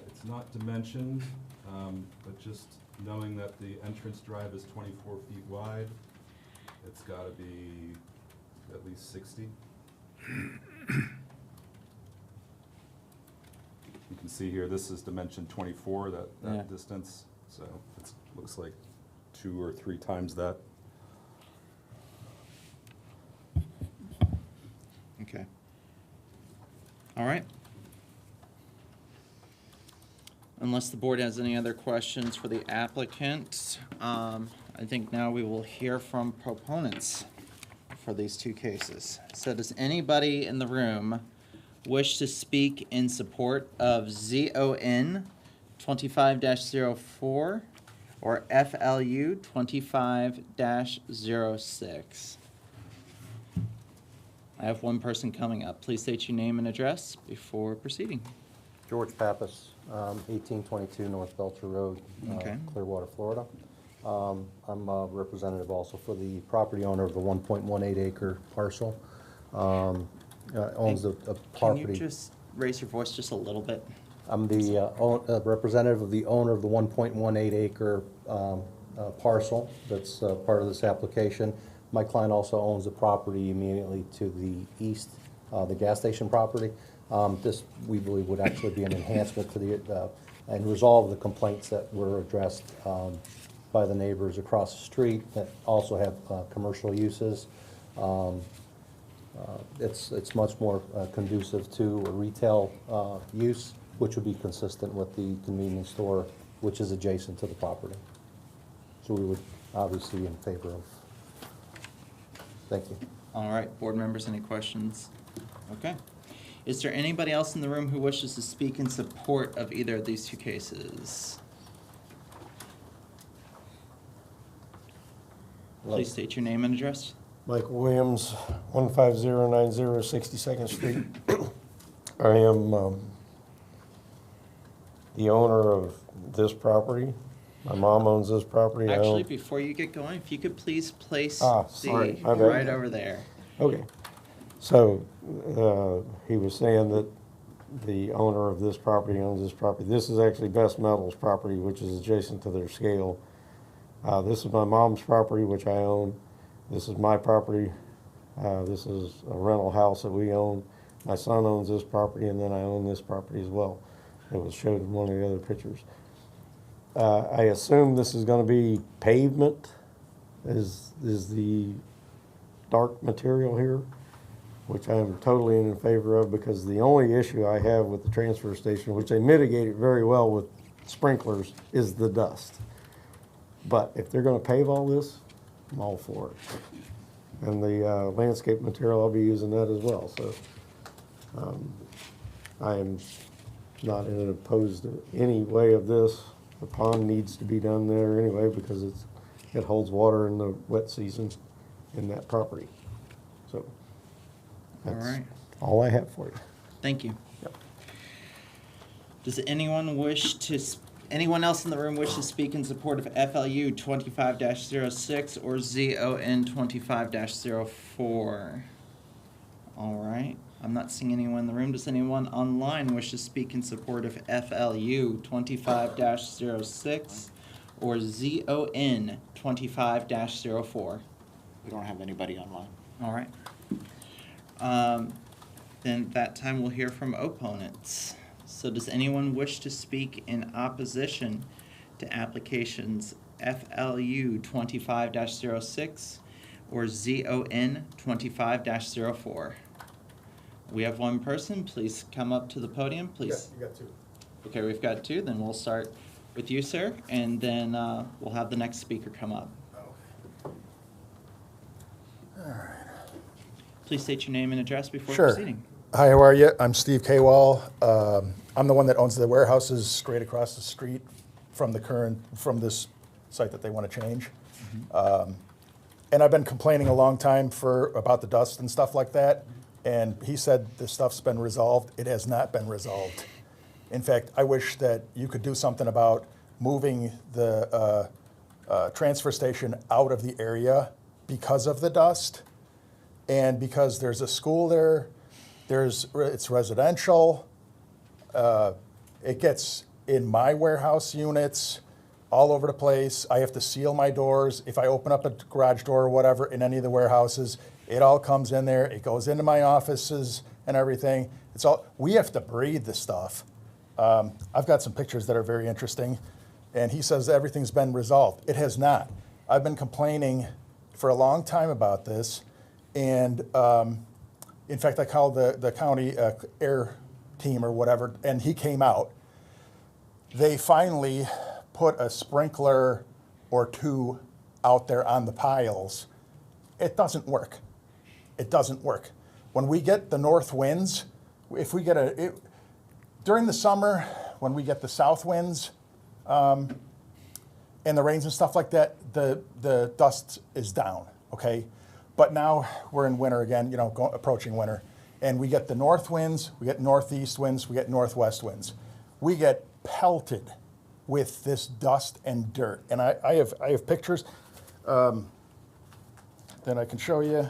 It's not dimensioned, but just knowing that the entrance drive is 24 feet wide, it's got to be at least 60. You can see here, this is dimension 24, that Yeah. distance, so it looks like 2 or 3 times that. Okay. All right. Unless the board has any other questions for the applicant, I think now we will hear from proponents for these two cases. So does anybody in the room wish to speak in support of ZON 25-04 or FLU 25-06? I have one person coming up. Please state your name and address before proceeding. George Pappas, 1822 North Belcher Road, Okay. Clearwater, Florida. I'm a representative also for the property owner of the 1.18 acre parcel. Owns a Can property. you just raise your voice just a little bit? I'm the representative of the owner of the 1.18 acre parcel that's part of this application. My client also owns the property immediately to the east, the gas station property. This, we believe, would actually be an enhancement to the, and resolve the complaints that were addressed by the neighbors across the street that also have commercial uses. It's much more conducive to a retail use, which would be consistent with the convenience store, which is adjacent to the property. So we would obviously be in favor of. Thank you. All right, board members, any questions? Okay. Is there anybody else in the room who wishes to speak in support of either of these two cases? Please state your name and address. Michael Williams, 15090 62nd Street. I am the owner of this property. My mom owns this property. I Actually, own- before you get going, if you could please place sorry, the my bad. right over there. Okay. So, he was saying that the owner of this property owns this property. This is actually Best Metal's property, which is adjacent to their scale. This is my mom's property, which I own. This is my property. This is a rental house that we own. My son owns this property, and then I own this property as well. It was showed in one of the other pictures. I assume this is gonna be pavement, is the dark material here, which I am totally in favor of, because the only issue I have with the transfer station, which they mitigate it very well with sprinklers, is the dust. But if they're gonna pave all this, I'm all for it. And the landscape material, I'll be using that as well, so. I am not opposed to any way of this. The pond needs to be done there anyway, because it holds water in the wet season in that property. So, All that's right. all I have for you. Thank you. Yep. Does anyone anyone else in the room wish to speak in support of FLU 25-06 or ZON 25-04? All right. I'm not seeing anyone in the room. Does anyone online wish to speak in support of FLU 25-06 or ZON 25-04? We don't have anybody online. All right. Then that time we'll hear from opponents. So does anyone wish to speak in opposition to applications FLU 25-06 or ZON 25-04? We have one person. Please come up to the podium, please. You got two. Okay, we've got two. Then we'll start with you, sir, and then we'll have the next speaker come up. Please state your name and address before Sure. proceeding. Hi, how are you? I'm Steve Kaywall. I'm the one that owns the warehouses straight across the street from from this site that they want to change. And I've been complaining a long time about the dust and stuff like that. And he said this stuff's been resolved. It has not been resolved. In fact, I wish that you could do something about moving the transfer station out of the area because of the dust. And because there's a school there, it's residential. It gets in my warehouse units all over the place. I have to seal my doors. If I open up a garage door or whatever in any of the warehouses, it all comes in there. It goes into my offices and everything. We have to breathe the stuff. I've got some pictures that are very interesting. And he says everything's been resolved. It has not. I've been complaining for a long time about this. And in fact, I called the county air team or whatever, and he came out. They finally put a sprinkler or two out there on the piles. It doesn't work. It doesn't work. When we get the north winds, if we get during the summer, when we get the south winds and the rains and stuff like that, the dust is down, okay? But now we're in winter again, approaching winter. And we get the north winds, we get northeast winds, we get northwest winds. We get pelted with this dust and dirt. And I have pictures that I can show you.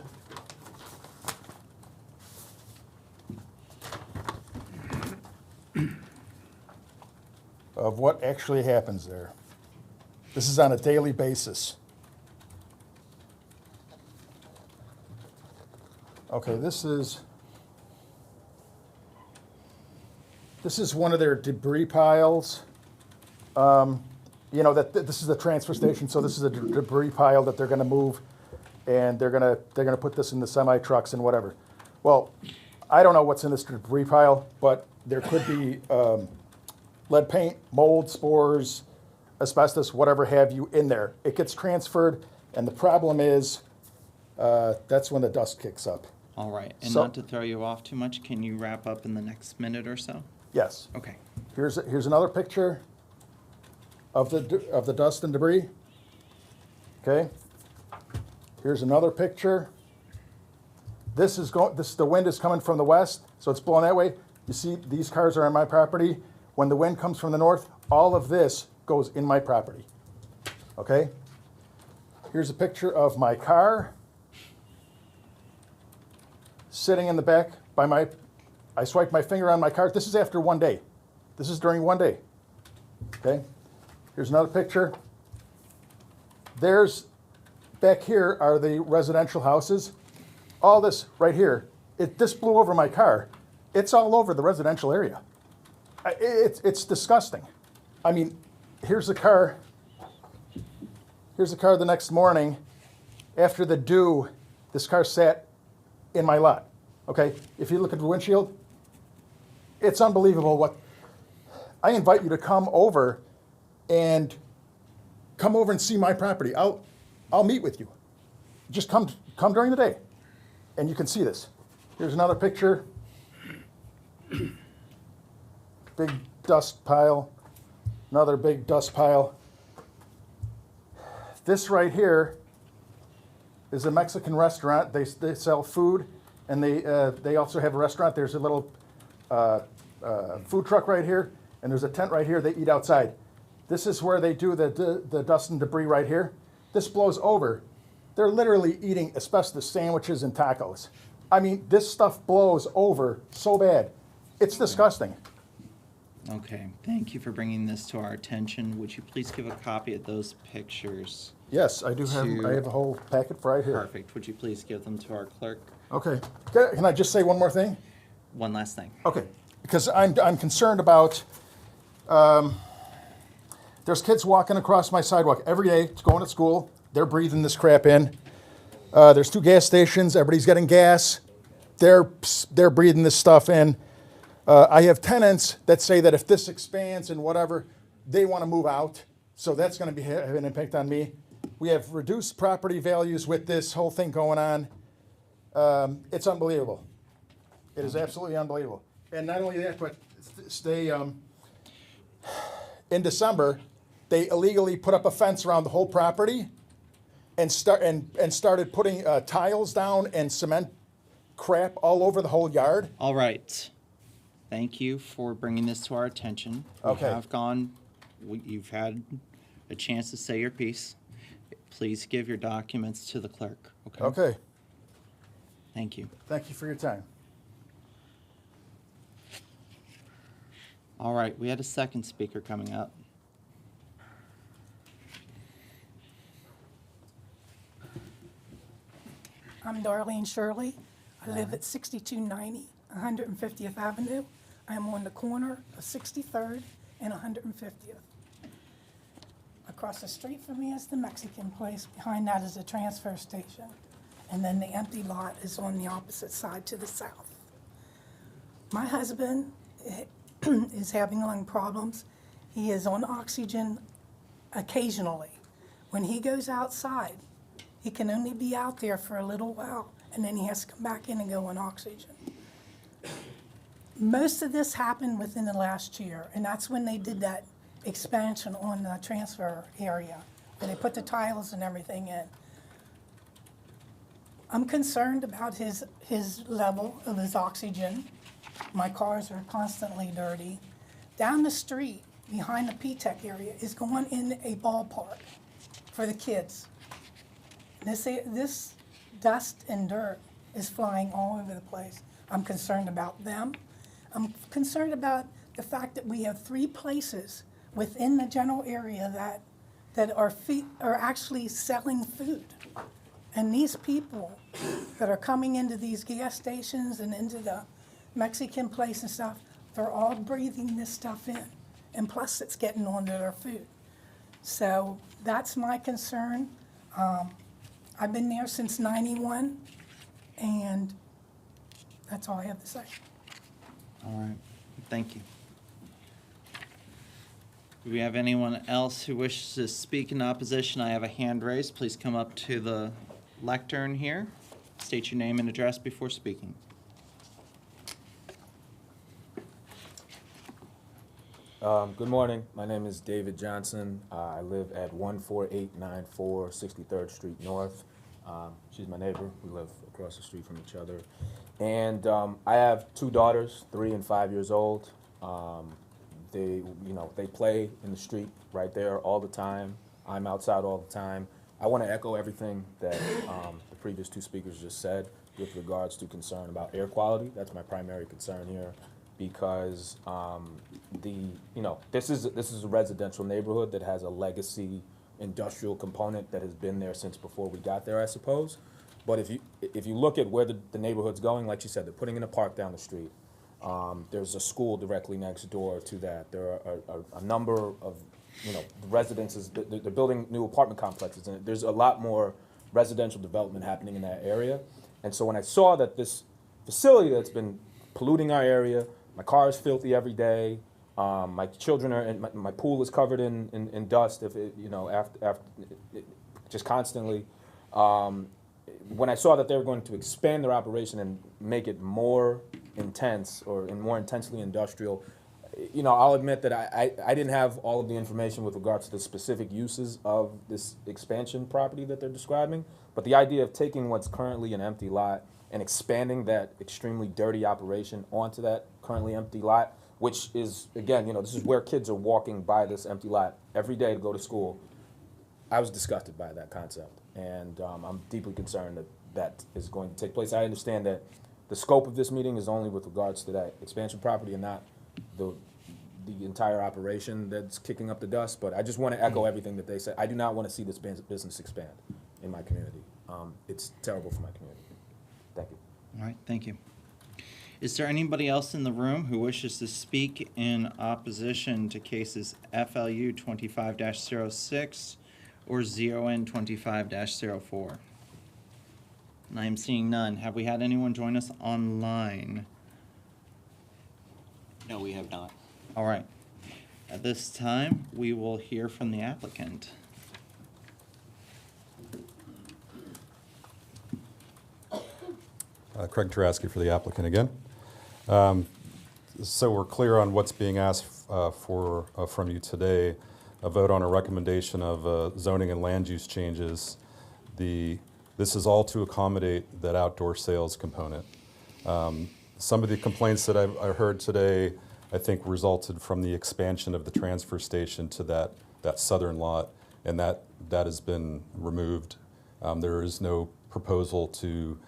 Of what actually happens there. This is on a daily basis. Okay, this is one of their debris piles. This is the transfer station, so this is a debris pile that they're going to move, and they're going to put this in the semi trucks and whatever. Well, I don't know what's in this debris pile, but there could be lead paint, mold, spores, asbestos, whatever have you in there. It gets transferred, and the problem is that's when the dust kicks up. All right, and So- not to throw you off too much, can you wrap up in the next minute or so? Yes. Okay. Here's another picture of the dust and debris. Okay. Here's another picture. This is the wind is coming from the west, so it's blowing that way. You see, these cars are on my property. When the wind comes from the north, all of this goes in my property. Okay? Here's a picture of my car sitting in the back by I swiped my finger on my car. This is after one day. This is during one day. Okay? Here's another picture. Back here are the residential houses. All this right here, this blew over my car. It's all over the residential area. It's disgusting. I mean, here's the car. Here's the car the next morning. After the dew, this car sat in my lot. Okay? If you look at the windshield, it's unbelievable I invite you to come over and see my property. I'll meet with you. Just come during the day, and you can see this. Here's another picture. Big dust pile. Another big dust pile. This right here is a Mexican restaurant. They sell food, and they also have a restaurant. There's a little food truck right here, and there's a tent right here. They eat outside. This is where they do the dust and debris right here. This blows over. They're literally eating asbestos sandwiches and tacos. I mean, this stuff blows over so bad. It's disgusting. Okay, thank you for bringing this to our attention. Would you please give a copy of those pictures? Yes, I do have. I have a whole packet right here. Perfect. Would you please give them to our clerk? Okay. Can I just say one more thing? One last thing. Okay, because I'm concerned about. There's kids walking across my sidewalk every day to going to school. They're breathing this crap in. There's 2 gas stations. Everybody's getting gas. They're breathing this stuff in. I have tenants that say that if this expands and whatever, they want to move out. So that's going to have an impact on me. We have reduced property values with this whole thing going on. It's unbelievable. It is absolutely unbelievable. And not only that, but in December, they illegally put up a fence around the whole property and started putting tiles down and cement crap all over the whole yard. All right. Thank you for bringing this to our attention. Okay. You've had a chance to say your piece. Please give your documents to the clerk, okay? Okay. Thank you. Thank you for your time. All right, we had a second speaker coming up. I'm Darlene Shirley. I live at 6290 150th Avenue. I'm on the corner of 63rd and 150th. Across the street from me is the Mexican place. Behind that is a transfer station. And then the empty lot is on the opposite side to the south. My husband is having lung problems. He is on oxygen occasionally. When he goes outside, he can only be out there for a little while, and then he has to come back in and go on oxygen. Most of this happened within the last year, and that's when they did that expansion on the transfer area, where they put the tiles and everything in. I'm concerned about his level of his oxygen. My cars are constantly dirty. Down the street, behind the P-Tech area, is going in a ballpark for the kids. This dust and dirt is flying all over the place. I'm concerned about them. I'm concerned about the fact that we have 3 places within the general area that are actually selling food. And these people that are coming into these gas stations and into the Mexican place and stuff, they're all breathing this stuff in. And plus it's getting onto their food. So that's my concern. I've been there since '91, and That's all I have to say. All right, thank you. Do we have anyone else who wishes to speak in opposition? I have a hand raised. Please come up to the lectern here. State your name and address before speaking. Good morning. My name is David Johnson. I live at 14894 63rd Street North. She's my neighbor. We live across the street from each other. And I have two daughters, 3 and 5 years old. They play in the street right there all the time. I'm outside all the time. I want to echo everything that the previous two speakers just said with regards to concern about air quality. That's my primary concern here, because this is a residential neighborhood that has a legacy industrial component that has been there since before we got there, I suppose. But if you look at where the neighborhood's going, like you said, they're putting in a park down the street. There's a school directly next door to that. There are a number of residences. They're building new apartment complexes, and there's a lot more residential development happening in that area. And so when I saw that this facility that's been polluting our area, my car is filthy every day. My children are, and my pool is covered in dust. Just constantly. When I saw that they were going to expand their operation and make it more intense or more intensely industrial, I'll admit that I didn't have all of the information with regards to the specific uses of this expansion property that they're describing. But the idea of taking what's currently an empty lot and expanding that extremely dirty operation onto that currently empty lot, which is, again, this is where kids are walking by this empty lot every day to go to school. I was disgusted by that concept, and I'm deeply concerned that is going to take place. I understand that the scope of this meeting is only with regards to that expansion property and not the entire operation that's kicking up the dust, but I just want to echo everything that they said. I do not want to see this business expand in my community. It's terrible for my community. Thank you. All right, thank you. Is there anybody else in the room who wishes to speak in opposition to cases FLU 25-06 or ZON 25-04? And I am seeing none. Have we had anyone join us online? No, we have not. All right. At this time, we will hear from the applicant. Craig Taraski for the applicant again. So we're clear on what's being asked for from you today. A vote on a recommendation of zoning and land use changes. This is all to accommodate that outdoor sales component. Some of the complaints that I heard today, I think, resulted from the expansion of the transfer station to that southern lot, and that has been removed. There is no proposal to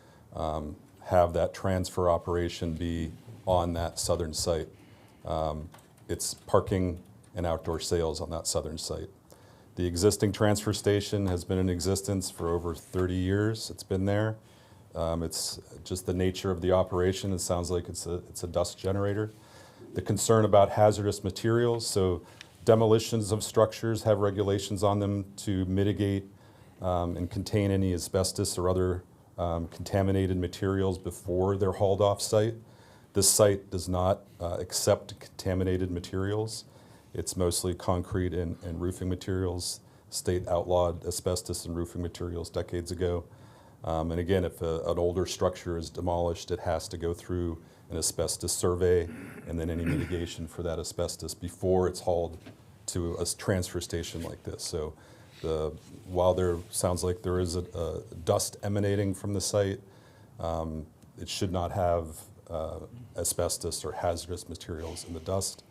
have that transfer operation be on that southern site. It's parking and outdoor sales on that southern site. The existing transfer station has been in existence for over 30 years. It's been there. It's just the nature of the operation. It sounds like it's a dust generator. The concern about hazardous materials, so demolitions of structures have regulations on them to mitigate and contain any asbestos or other contaminated materials before they're hauled off site. This site does not accept contaminated materials. It's mostly concrete and roofing materials. State outlawed asbestos and roofing materials decades ago. And again, if an older structure is demolished, it has to go through an asbestos survey and then any mitigation for that asbestos before it's hauled to a transfer station like this. So while there sounds like there is a dust emanating from the site, it should not have asbestos or hazardous materials in the dust.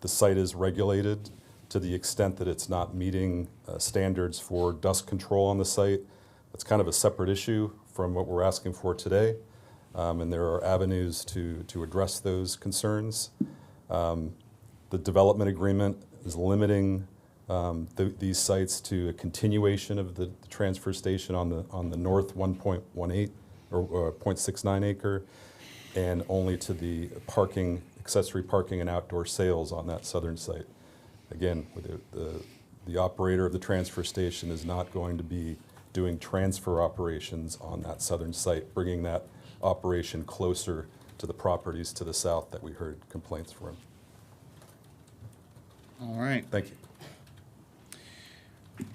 The site is regulated to the extent that it's not meeting standards for dust control on the site. That's kind of a separate issue from what we're asking for today, and there are avenues to address those concerns. The development agreement is limiting these sites to a continuation of the transfer station on the north 1.18 or 0.69 acre, and only to the parking, accessory parking and outdoor sales on that southern site. Again, the operator of the transfer station is not going to be doing transfer operations on that southern site, bringing that operation closer to the properties to the south that we heard complaints from. All right. Thank you.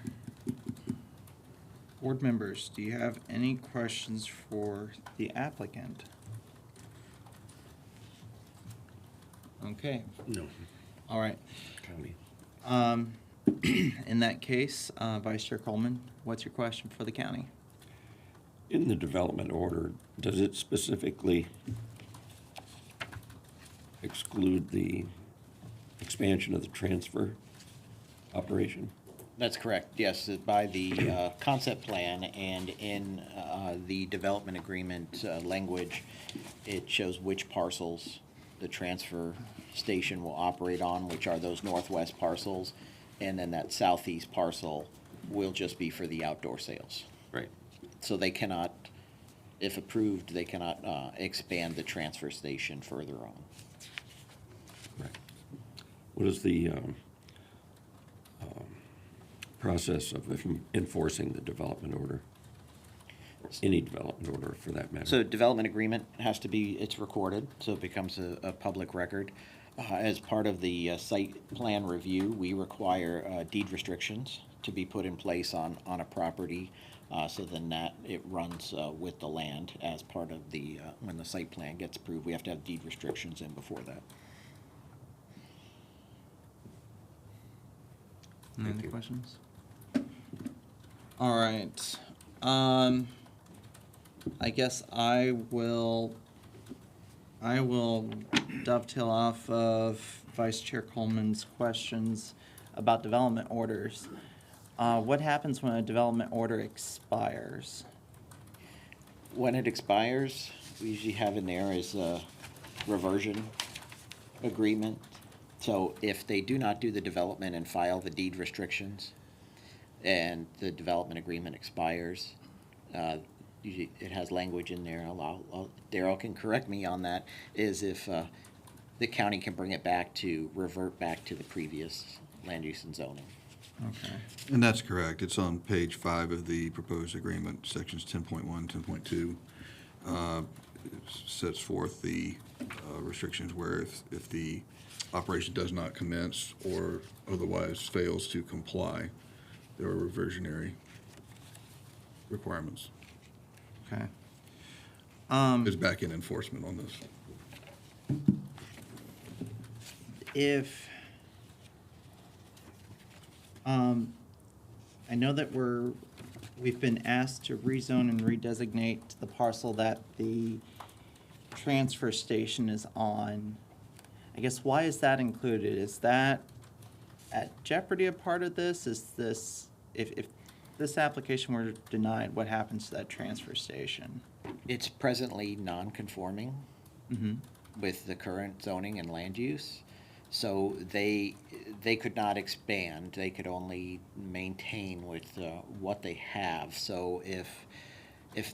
Board members, do you have any questions for the applicant? Okay. No. All right. County. In that case, Vice Chair Coleman, what's your question for the county? In the development order, does it specifically exclude the expansion of the transfer operation? That's correct, yes, by the concept plan and in the development agreement language, it shows which parcels the transfer station will operate on, which are those northwest parcels, and then that southeast parcel will just be for the outdoor sales. Right. So they cannot, if approved, they cannot expand the transfer station further on. Right. What is the process of enforcing the development order? Any development order, for that matter? So development agreement has to be, it's recorded, so it becomes a public record. As part of the site plan review, we require deed restrictions to be put in place on a property. So then that, it runs with the land as part of the, when the site plan gets approved, we have to have deed restrictions in before that. Any Thank other you. questions? All right. I guess I will dovetail off of Vice Chair Coleman's questions about development orders. What happens when a development order expires? When it expires, we usually have in there is a reversion agreement. So if they do not do the development and file the deed restrictions, and the development agreement expires, usually it has language in there, Darrell can correct me on that, is if the county can bring it back to, revert back to the previous land use and zoning. Okay. And that's correct. It's on page 5 of the proposed agreement, sections 10.1, 10.2. It sets forth the restrictions where if the operation does not commence or otherwise fails to comply, there are reversionary requirements. Okay. There's back-end enforcement on this. If, I know that we've been asked to rezone and redesignate the parcel that the transfer station is on. I guess, why is that included? Is that at jeopardy a part of this? Is this, if this application were denied, what happens to that transfer station? It's presently non-conforming Mm-hmm. with the current zoning and land use. So they could not expand, they could only maintain with what they have. So if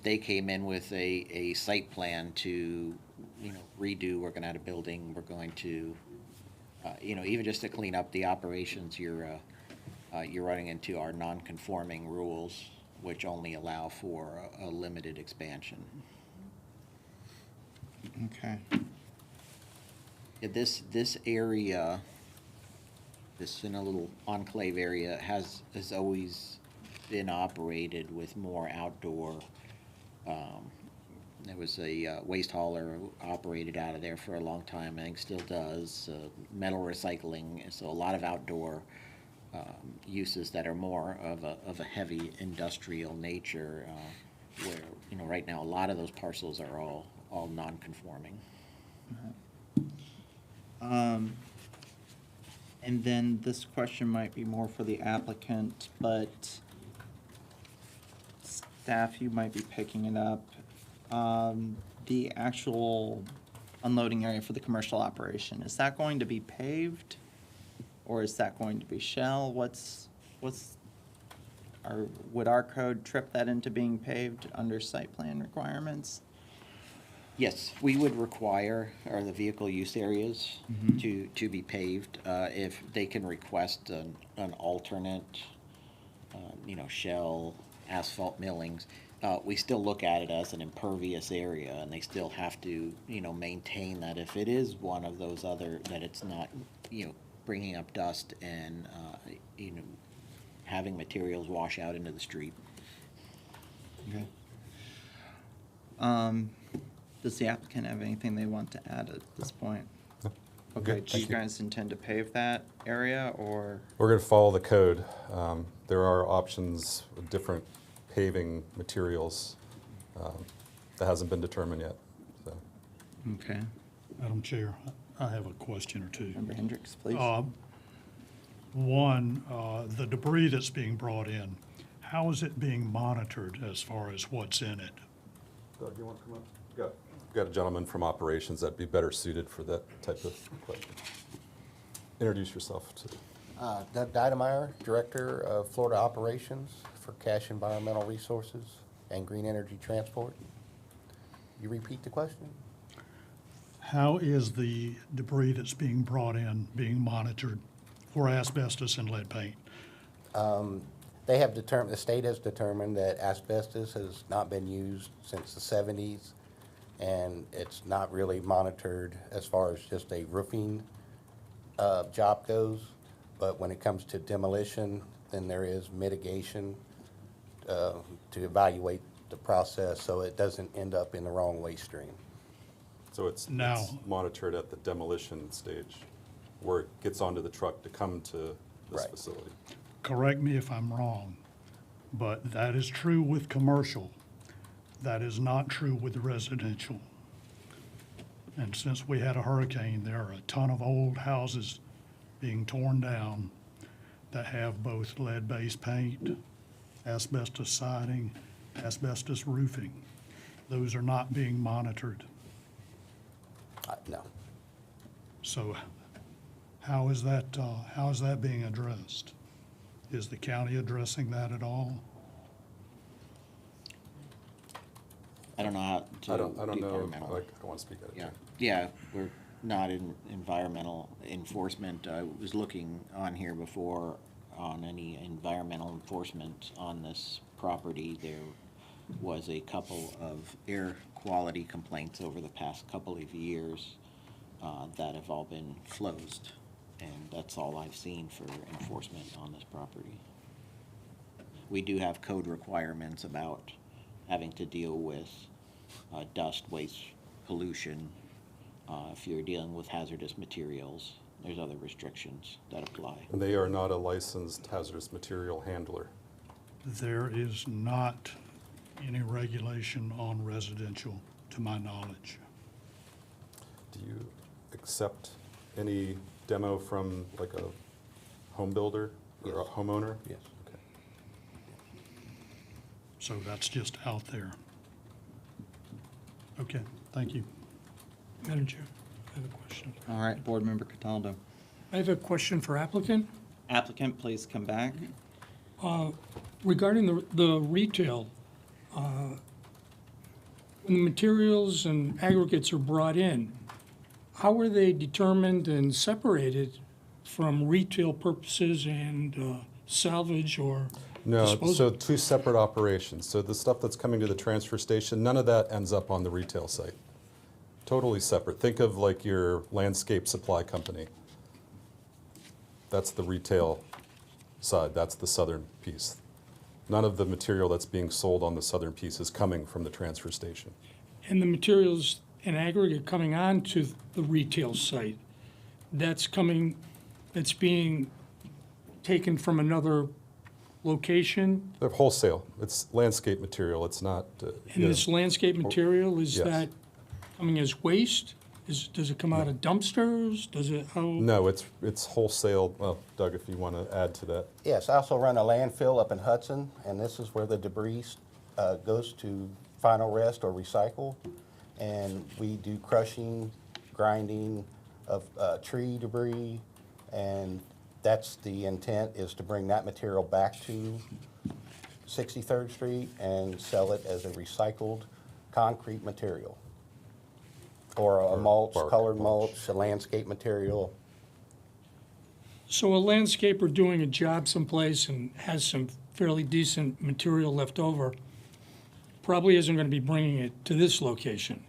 they came in with a site plan to, redo, we're gonna add a building, we're going to, even just to clean up the operations, you're running into our non-conforming rules, which only allow for a limited expansion. Okay. Yeah, this area, this in a little enclave area, has always been operated with more outdoor. There was a waste hauler operated out of there for a long time. I think still does. Metal recycling, so a lot of outdoor uses that are more of a heavy industrial nature. Where right now a lot of those parcels are all non-conforming. And then this question might be more for the applicant, but staff, you might be picking it up. The actual unloading area for the commercial operation, is that going to be paved? Or is that going to be shell? Would our code trip that into being paved under site plan requirements? Yes, we would require, or the vehicle use areas to be paved. If they can request an alternate, shell, asphalt millings, we still look at it as an impervious area, and they still have to, maintain that if it is one of those other, that it's not, bringing up dust and, having materials wash out into the street. Okay. Does the applicant have anything they want to add at this point? Okay, do you guys intend to pave that area, or? We're going to follow the code. There are options with different paving materials. That hasn't been determined yet. So. Okay. Madam Chair, I have a question or two. Member Hendricks, please. One, the debris that's being brought in, how is it being monitored as far as what's in it? Doug, you want to come up? Got a gentleman from operations that'd be better suited for that type of question. Introduce yourself to. Doug Diedemeyer, Director of Florida Operations for Cash Environmental Resources and Green Energy Transport. You repeat the question? How is the debris that's being brought in being monitored for asbestos and lead paint? They have determined, the state has determined that asbestos has not been used since the 70s, and it's not really monitored as far as just a roofing job goes. But when it comes to demolition, then there is mitigation to evaluate the process so it doesn't end up in the wrong waste stream. So it's monitored at the demolition stage, where it gets onto the truck to come to this facility. Correct me if I'm wrong, but that is true with commercial. That is not true with residential. And since we had a hurricane, there are a ton of old houses being torn down that have both lead-based paint, asbestos siding, asbestos roofing. Those are not being monitored. No. So how is that being addressed? Is the county addressing that at all? I don't know how to. I don't know. environmental. I don't want to speak at it. Yeah, we're not in environmental enforcement. I was looking on here before on any environmental enforcement on this property. There was a couple of air quality complaints over the past couple of years that have all been closed. And that's all I've seen for enforcement on this property. We do have code requirements about having to deal with dust, waste, pollution. If you're dealing with hazardous materials, there's other restrictions that apply. And they are not a licensed hazardous material handler. There is not any regulation on residential, to my knowledge. Do you accept any demo from like a home builder or a homeowner? Yes. Okay. So that's just out there. Okay, thank you. Madam Chair, I have a question. All right, Board Member Cataldo. I have a question for applicant. Applicant, please come back. Regarding the retail, when the materials and aggregates are brought in, how are they determined and separated from retail purposes and salvage or No, disposal? so two separate operations. So the stuff that's coming to the transfer station, none of that ends up on the retail site. Totally separate. Think of like your landscape supply company. That's the retail side. That's the southern piece. None of the material that's being sold on the southern piece is coming from the transfer station. And the materials and aggregate coming onto the retail site, that's being taken from another location? They're wholesale. It's landscape material. It's not. And this landscape material, is Yes. that coming as waste? Does it come out of dumpsters? Does it, how? No, it's wholesale. Well, Doug, if you want to add to that. Yes, I also run a landfill up in Hudson, and this is where the debris goes to final rest or recycle. And we do crushing, grinding of tree debris, and that's the intent, is to bring that material back to 63rd Street and sell it as a recycled concrete material. Or a mulch, colored mulch, a landscape material. So a landscaper doing a job someplace and has some fairly decent material left over, probably isn't going to be bringing it to this location.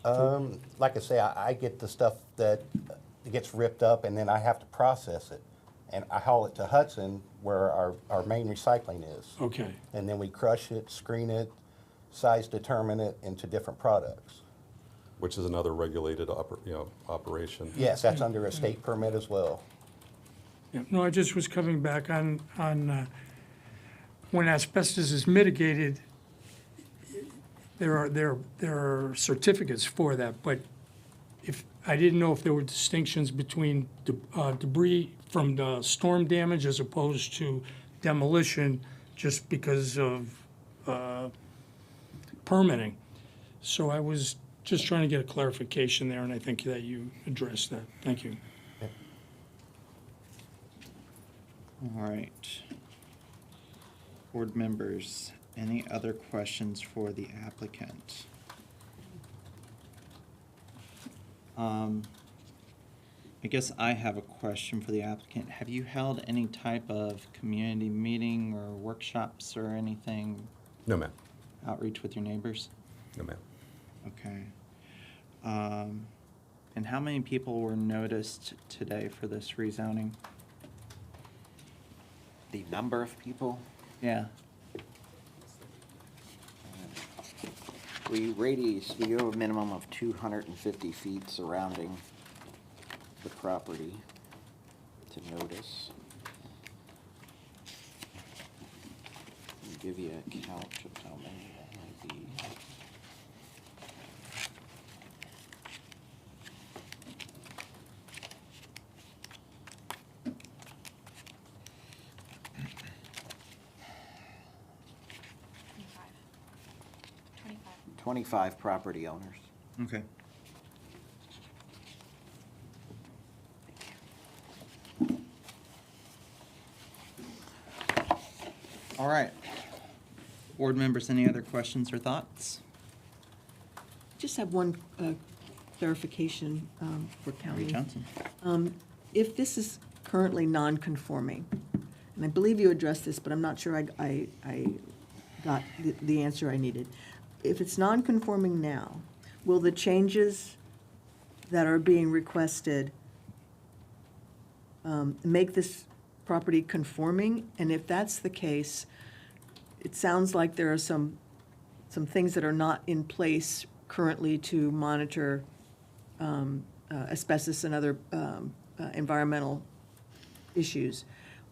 Like I say, I get the stuff that gets ripped up and then I have to process it. And I haul it to Hudson where our main recycling is. Okay. And then we crush it, screen it, size determine it into different products. Which is another regulated operation. Yes, that's under a state permit as well. Yeah, no, I just was coming back on when asbestos is mitigated, there are certificates for that, but if, I didn't know if there were distinctions between debris from the storm damage as opposed to demolition just because of permitting. So I was just trying to get a clarification there, and I think that you addressed that. Thank you. All right. Board members, any other questions for the applicant? I guess I have a question for the applicant. Have you held any type of community meeting or workshops or anything? No, ma'am. Outreach with your neighbors? No, ma'am. Okay. And how many people were noticed today for this rezoning? The number of people, Yeah. we go a minimum of 250 feet surrounding the property to notice. I'll give you a count of how many that might be. Twenty-five. 25 property owners. Okay. All right. Board members, any other questions or thoughts? Just have one clarification for Harry county. Johnson. If this is currently non-conforming, and I believe you addressed this, but I'm not sure I got the answer I needed. If it's non-conforming now, will the changes that are being requested make this property conforming? And if that's the case, it sounds like there are some things that are not in place currently to monitor asbestos and other environmental issues.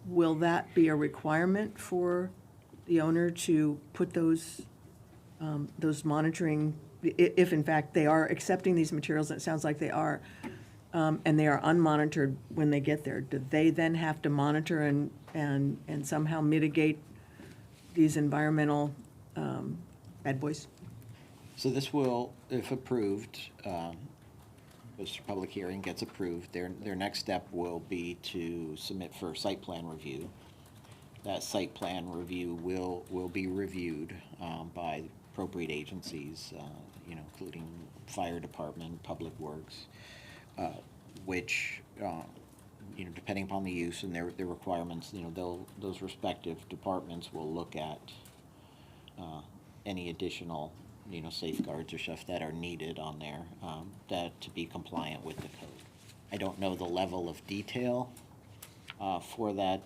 Will that be a requirement for the owner to put those monitoring, if in fact they are accepting these materials, and it sounds like they are, and they are unmonitored when they get there, do they then have to monitor and somehow mitigate these environmental bad boys? So this will, if approved, this public hearing gets approved, their next step will be to submit for site plan review. That site plan review will be reviewed by appropriate agencies, including fire department, public works, which, depending upon the use and their requirements, those respective departments will look at any additional, safeguards or stuff that are needed on there that to be compliant with the code. I don't know the level of detail for that,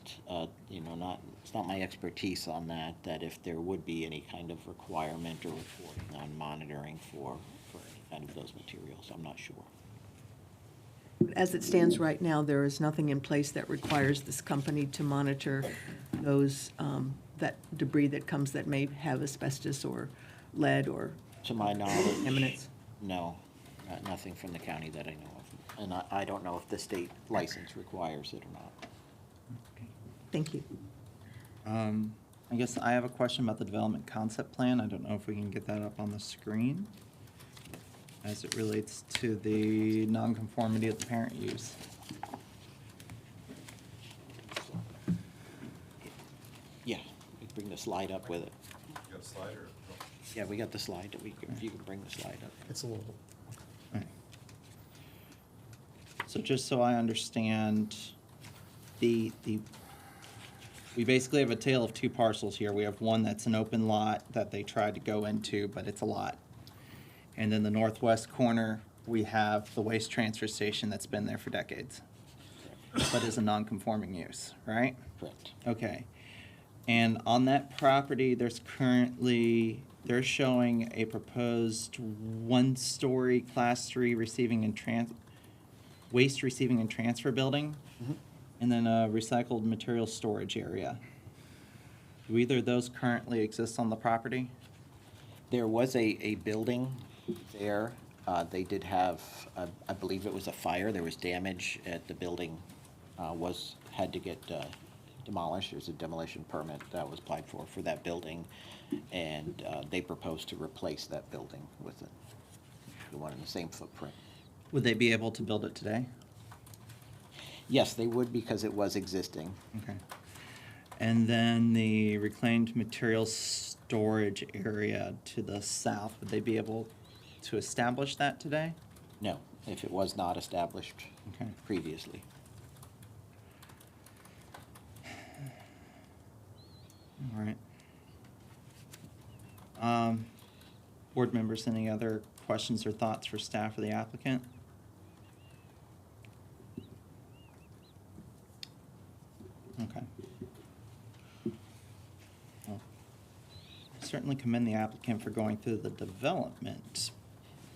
it's not my expertise on that if there would be any kind of requirement or reporting on monitoring for any kind of those materials, I'm not sure. As it stands right now, there is nothing in place that requires this company to monitor those, that debris that comes that may have asbestos or lead or To my knowledge, contaminants? no, nothing from the county that I know of. And I don't know if the state license requires it or not. Thank you. I guess I have a question about the development concept plan. I don't know if we can get that up on the screen as it relates to the nonconformity of the parent use. Yeah, we can bring the slide up with it. You got a slide or? Yeah, we got the slide. If you can bring the slide up. It's a little, Right. So just so I understand, the we basically have a tale of two parcels here. We have one that's an open lot that they tried to go into, but it's a lot. And in the northwest corner, we have the waste transfer station that's been there for decades, but is a non-conforming use, right? Correct. Okay. And on that property, they're showing a proposed one-story Class 3 waste receiving and transfer building, and then a recycled material storage area. Do either of those currently exist on the property? There was a building there. They did have, I believe it was a fire. There was damage at the building, had to get demolished. There's a demolition permit that was applied for that building, and they proposed to replace that building with the one in the same footprint. Would they be able to build it today? Yes, they would, because it was existing. Okay. And then the reclaimed materials storage area to the south, would they be able to establish that today? No, if it was not established Okay. previously. All right. Board members, any other questions or thoughts for staff or the applicant? Okay. Well, certainly commend the applicant for going through the development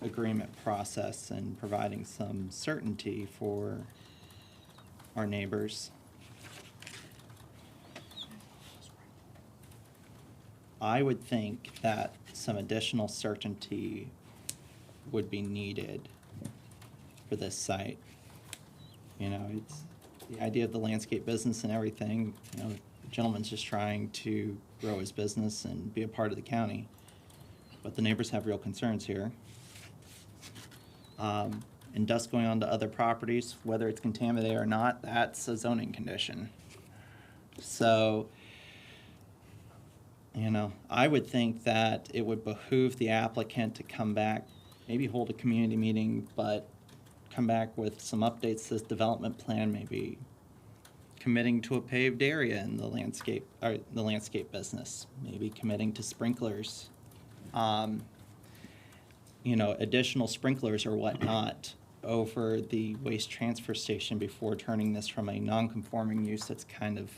agreement process and providing some certainty for our neighbors. I would think that some additional certainty would be needed for this site. You know, it's the idea of the landscape business and everything. You know, the gentleman's just trying to grow his business and be a part of the county. But the neighbors have real concerns here. And dust going on to other properties, whether it's contaminated or not, that's a zoning condition. So, you know, I would think that it would behoove the applicant to come back, maybe hold a community meeting, but come back with some updates to this development plan, maybe committing to a paved area in the landscape business, maybe committing to sprinklers, you know, additional sprinklers or whatnot over the waste transfer station before turning this from a non-conforming use that's kind of,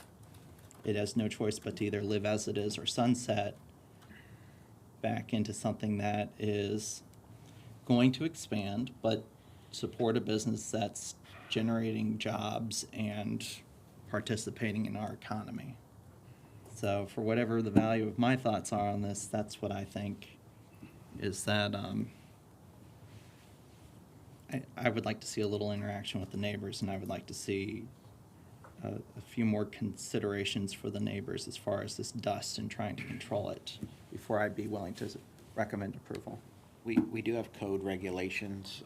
it has no choice but to either live as it is or sunset back into something that is going to expand, but support a business that's generating jobs and participating in our economy. So for whatever the value of my thoughts are on this, that's what I think is that I would like to see a little interaction with the neighbors, and I would like to see a few more considerations for the neighbors as far as this dust and trying to control it before I'd be willing to recommend approval. We do have code regulations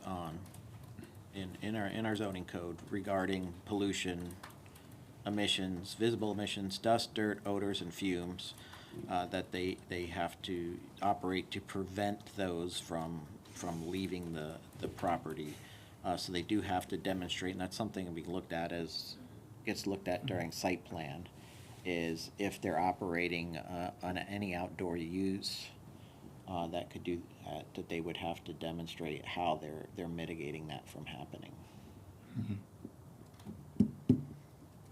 in our zoning code regarding pollution, emissions, visible emissions, dust, dirt, odors, and fumes, that they have to operate to prevent those from leaving the property. So they do have to demonstrate, and that's something that we gets looked at during site plan, is if they're operating on any outdoor use that could do that they would have to demonstrate how they're mitigating that from happening.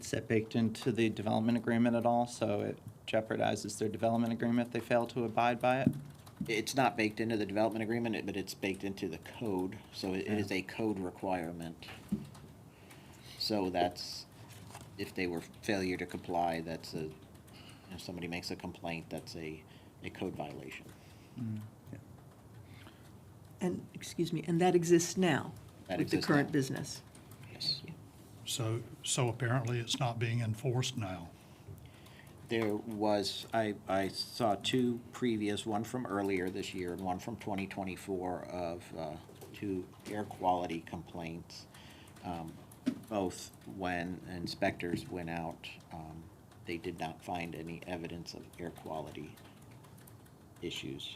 Is that baked into the development agreement at all? So it jeopardizes their development agreement if they fail to abide by it? It's not baked into the development agreement, but it's baked into the code, so it is a code requirement. So that's, if they were failure to comply, that's if somebody makes a complaint, that's a code violation. And, excuse me, and that exists now That with the exists current now. business? Yes. So apparently it's not being enforced now. There was, I saw two previous, one from earlier this year and one from 2024 of two air quality complaints. Both when inspectors went out, they did not find any evidence of air quality issues.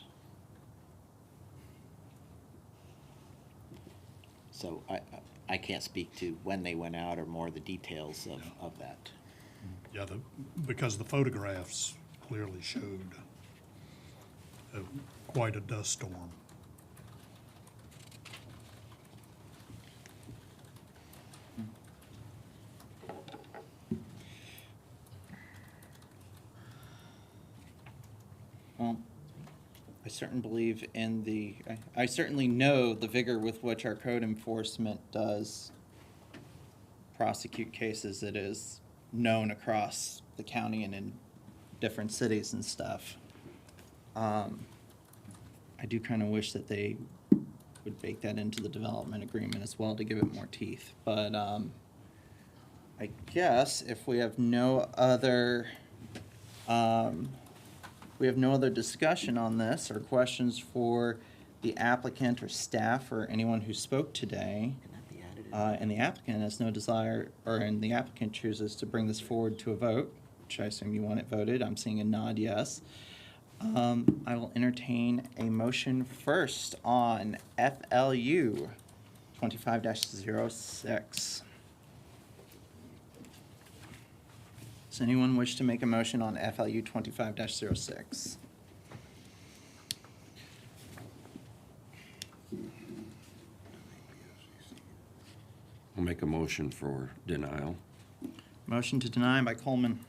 So I can't speak to when they went out or more of the details of that. Yeah, because the photographs clearly showed quite a dust storm. Well, I certainly believe in I certainly know the vigor with which our code enforcement does prosecute cases. It is known across the county and in different cities and stuff. I do kind of wish that they would bake that into the development agreement as well to give it more teeth. But I guess if we have no other discussion on this or questions for the applicant or staff or anyone who spoke today, and the applicant has no desire, and the applicant chooses to bring this forward to a vote, which I assume you want it voted, I'm seeing a nod yes. I will entertain a motion first on FLU 25-06. Does anyone wish to make a motion on FLU 25-06? I'll make a motion for denial. Motion to deny by Coleman.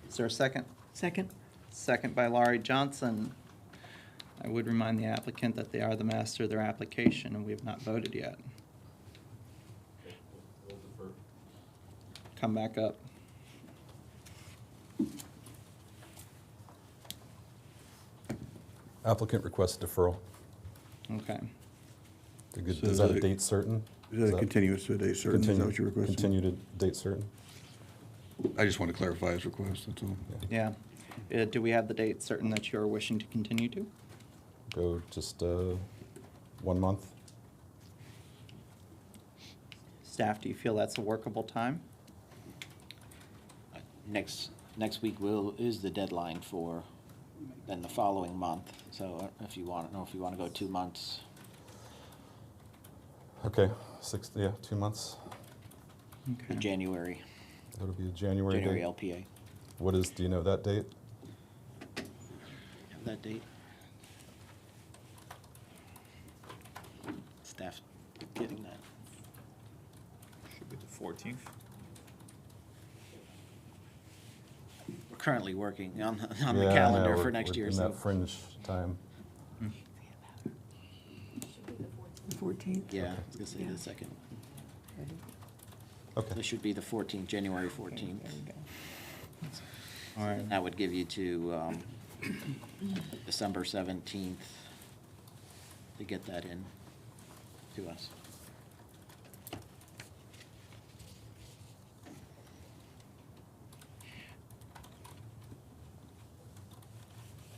Is there a second? Second? Second by Laurie Johnson. I would remind the applicant that they are the master of their application, and we have not voted yet. Come back up. Applicant requests deferral. Okay. Is that a date certain? Is that a continuous to a date certain? Is that what you're requesting? Continue to date certain? I just want to clarify his request, that's all. Yeah. Do we have the date certain that you're wishing to continue to? Go just 1 month? Staff, do you feel that's a workable time? Next week is the deadline for, then the following month. So if you want to go 2 months. Okay, 2 months. Okay. January That'll be a January date. LPA. Do you know that date? Have that date? Staff getting that. Should be the 14th. We're currently working on the Yeah, I know, calendar for we're- next we're year. in So that fringe time. The 14th? yeah, I was gonna say the second. Okay. It should be the 14th, January 14th. All right. That would give you to December 17th to get that in to us.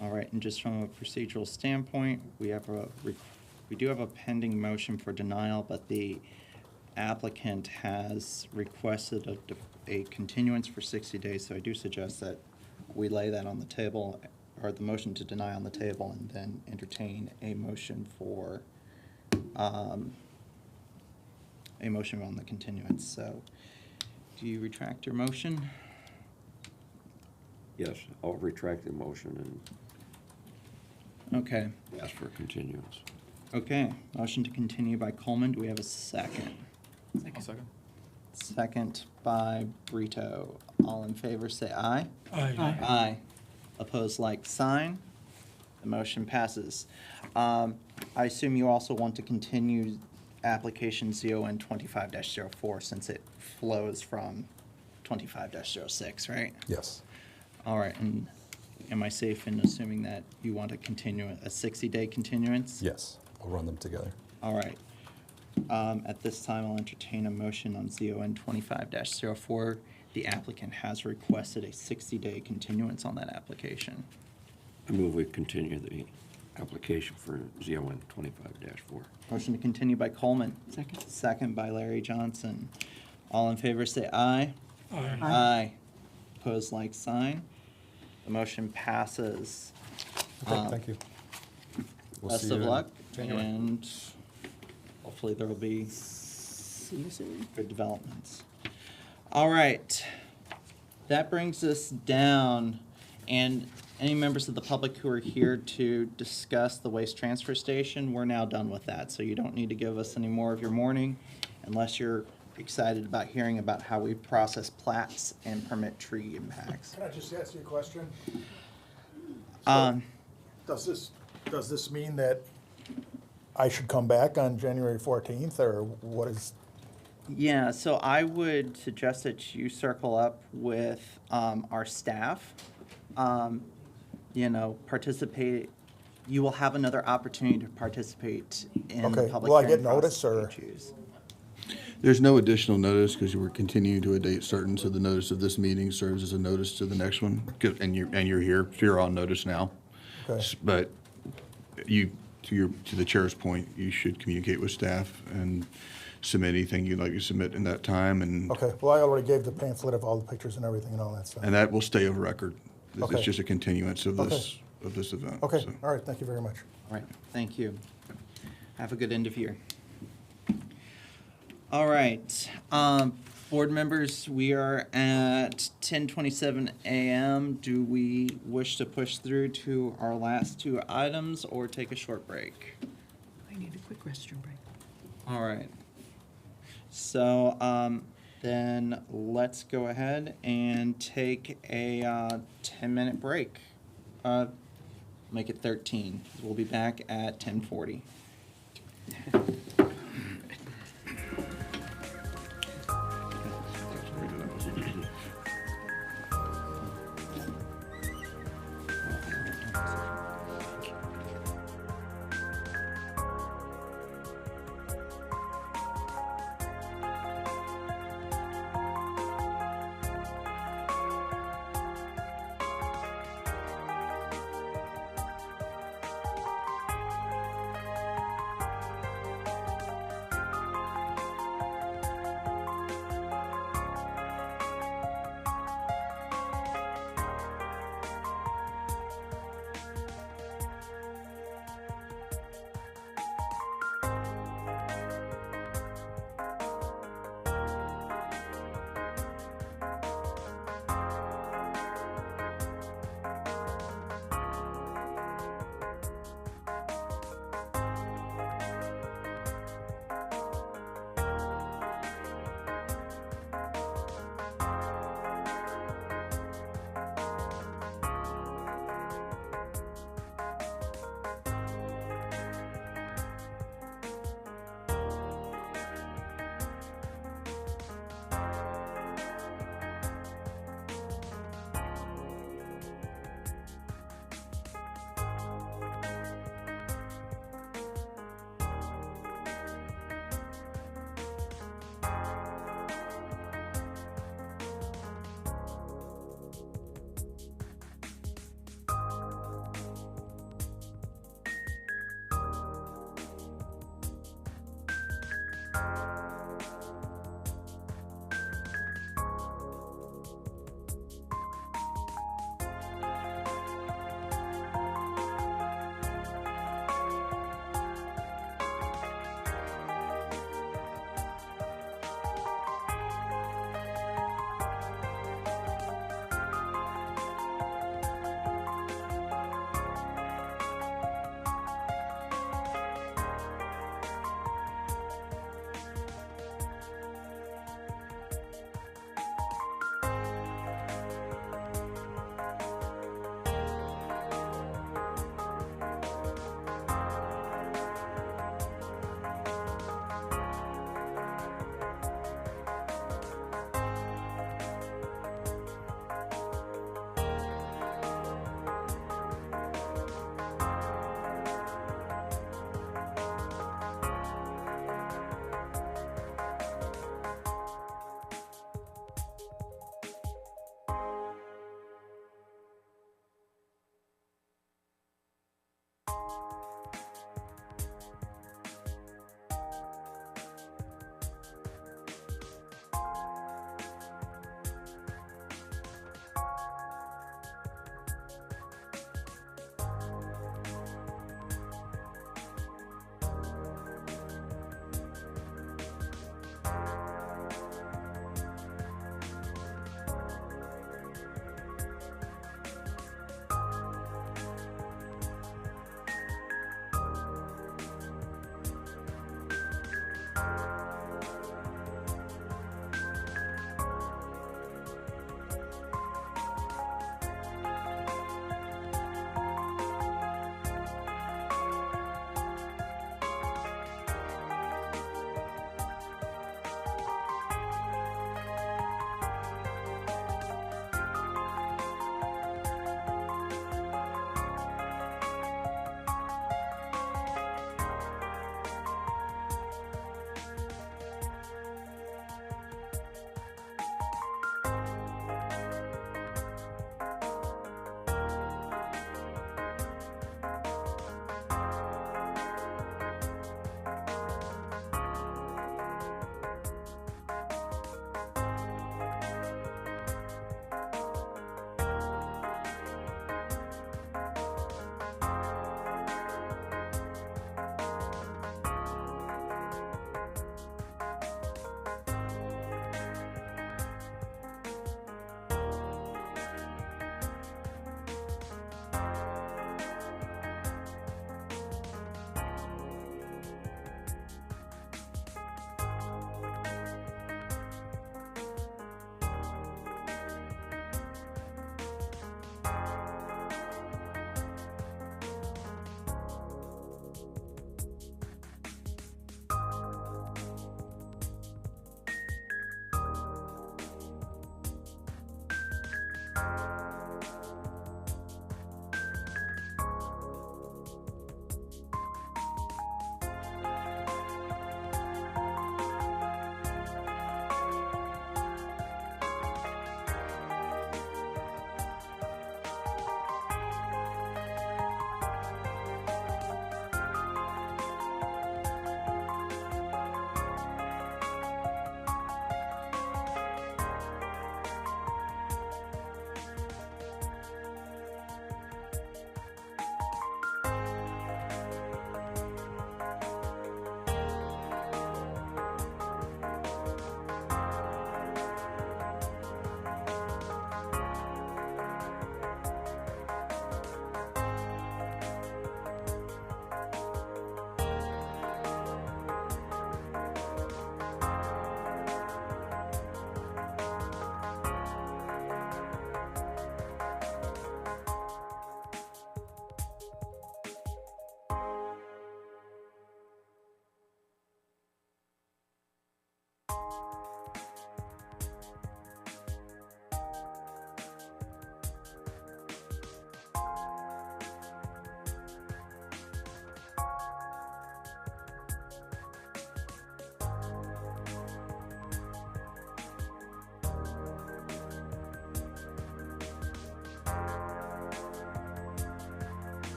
All right, and just from a procedural standpoint, we do have a pending motion for denial, but the applicant has requested a continuance for 60 days, so I do suggest that we lay that on the table, or the motion to deny on the table, and then entertain a motion for, a motion on the continuance. So, do you retract your motion? Yes, I'll retract the motion Okay. and ask for continuance. Okay, motion to continue by Coleman. Do we have a second? I'll second. Second by Brito. All in favor, say aye. Aye. Aye. Opposed, like sign. The motion passes. I assume you also want to continue application ZON 25-04 since it flows from 25-06, right? Yes. All right, and am I safe in assuming that you want to continue a 60-day continuance? Yes, I'll run them together. All right. At this time, I'll entertain a motion on ZON 25-04. The applicant has requested a 60-day continuance on that application. I move we continue the application for ZON 25-4. Motion to continue by Coleman. Second. Second by Larry Johnson. All in favor, say aye. Aye. Aye. Opposed, like sign. The motion passes. Okay, thank you. We'll Best see of you in luck, January. and hopefully there will be See you soon. good developments. All right. that brings us down, and any members of the public who are here to discuss the waste transfer station, we're now done with that. So you don't need to give us any more of your morning unless you're excited about hearing about how we process plats and permit tree impacts. Can I just ask you a question? Um, Does this mean that I should come back on January 14th, or what is? Yeah, so I would suggest that you circle up with our staff. Participate. You will have another opportunity to participate in the Okay, public will I hearing get notice, process if or? you choose. There's no additional notice because we're continuing to a date certain, so the notice of this meeting serves as a notice to the next one. And you're here, so you're on notice now. Okay. But to the chair's point, you should communicate with staff and submit anything you'd like to submit in that time, and Okay, well, I already gave the pamphlet of all the pictures and everything and all that stuff. that will stay of record. This is Okay. just a continuance of Okay. this event. Okay, so. all right, thank you very much. All right, thank you. Have a good end of year. All right, board members, we are at 10:27 a.m. Do we wish to push through to our last two items or take a short break? I need a quick restroom break. All right. So then let's go ahead and take a 10-minute break. Make it 13. We'll be back at 10:40.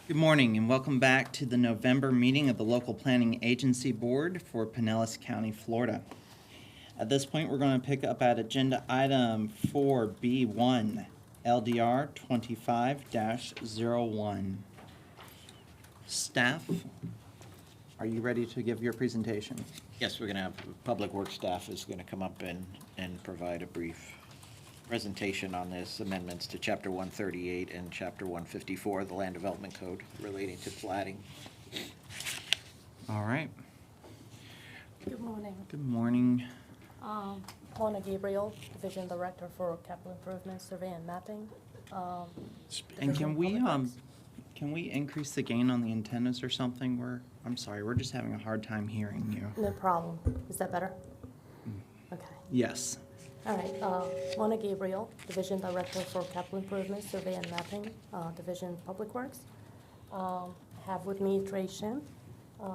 Good morning and welcome back to the November meeting of the Local Planning Agency Board for Pinellas County, Florida. At this point, we're going to pick up at agenda item 4B1, LDR 25-01. Staff, are you ready to give your presentation? Yes, we're going to have Public Works staff is going to come up and provide a brief presentation on this, amendments to Chapter 138 and Chapter 154 of the Land Development Code relating to plating. All right. Good morning. Good morning. Mona Gabriel, Division Director for Capital Improvement, Survey and Mapping. And Division of Public can we increase the gain on the antennas or something? I'm sorry, we're just having a hard time hearing you. No problem. Is that better? Okay. Yes. All right. Mona Gabriel, Division Director for Capital Improvement, Survey and Mapping, Division Public Works. Have with me Trey Shin.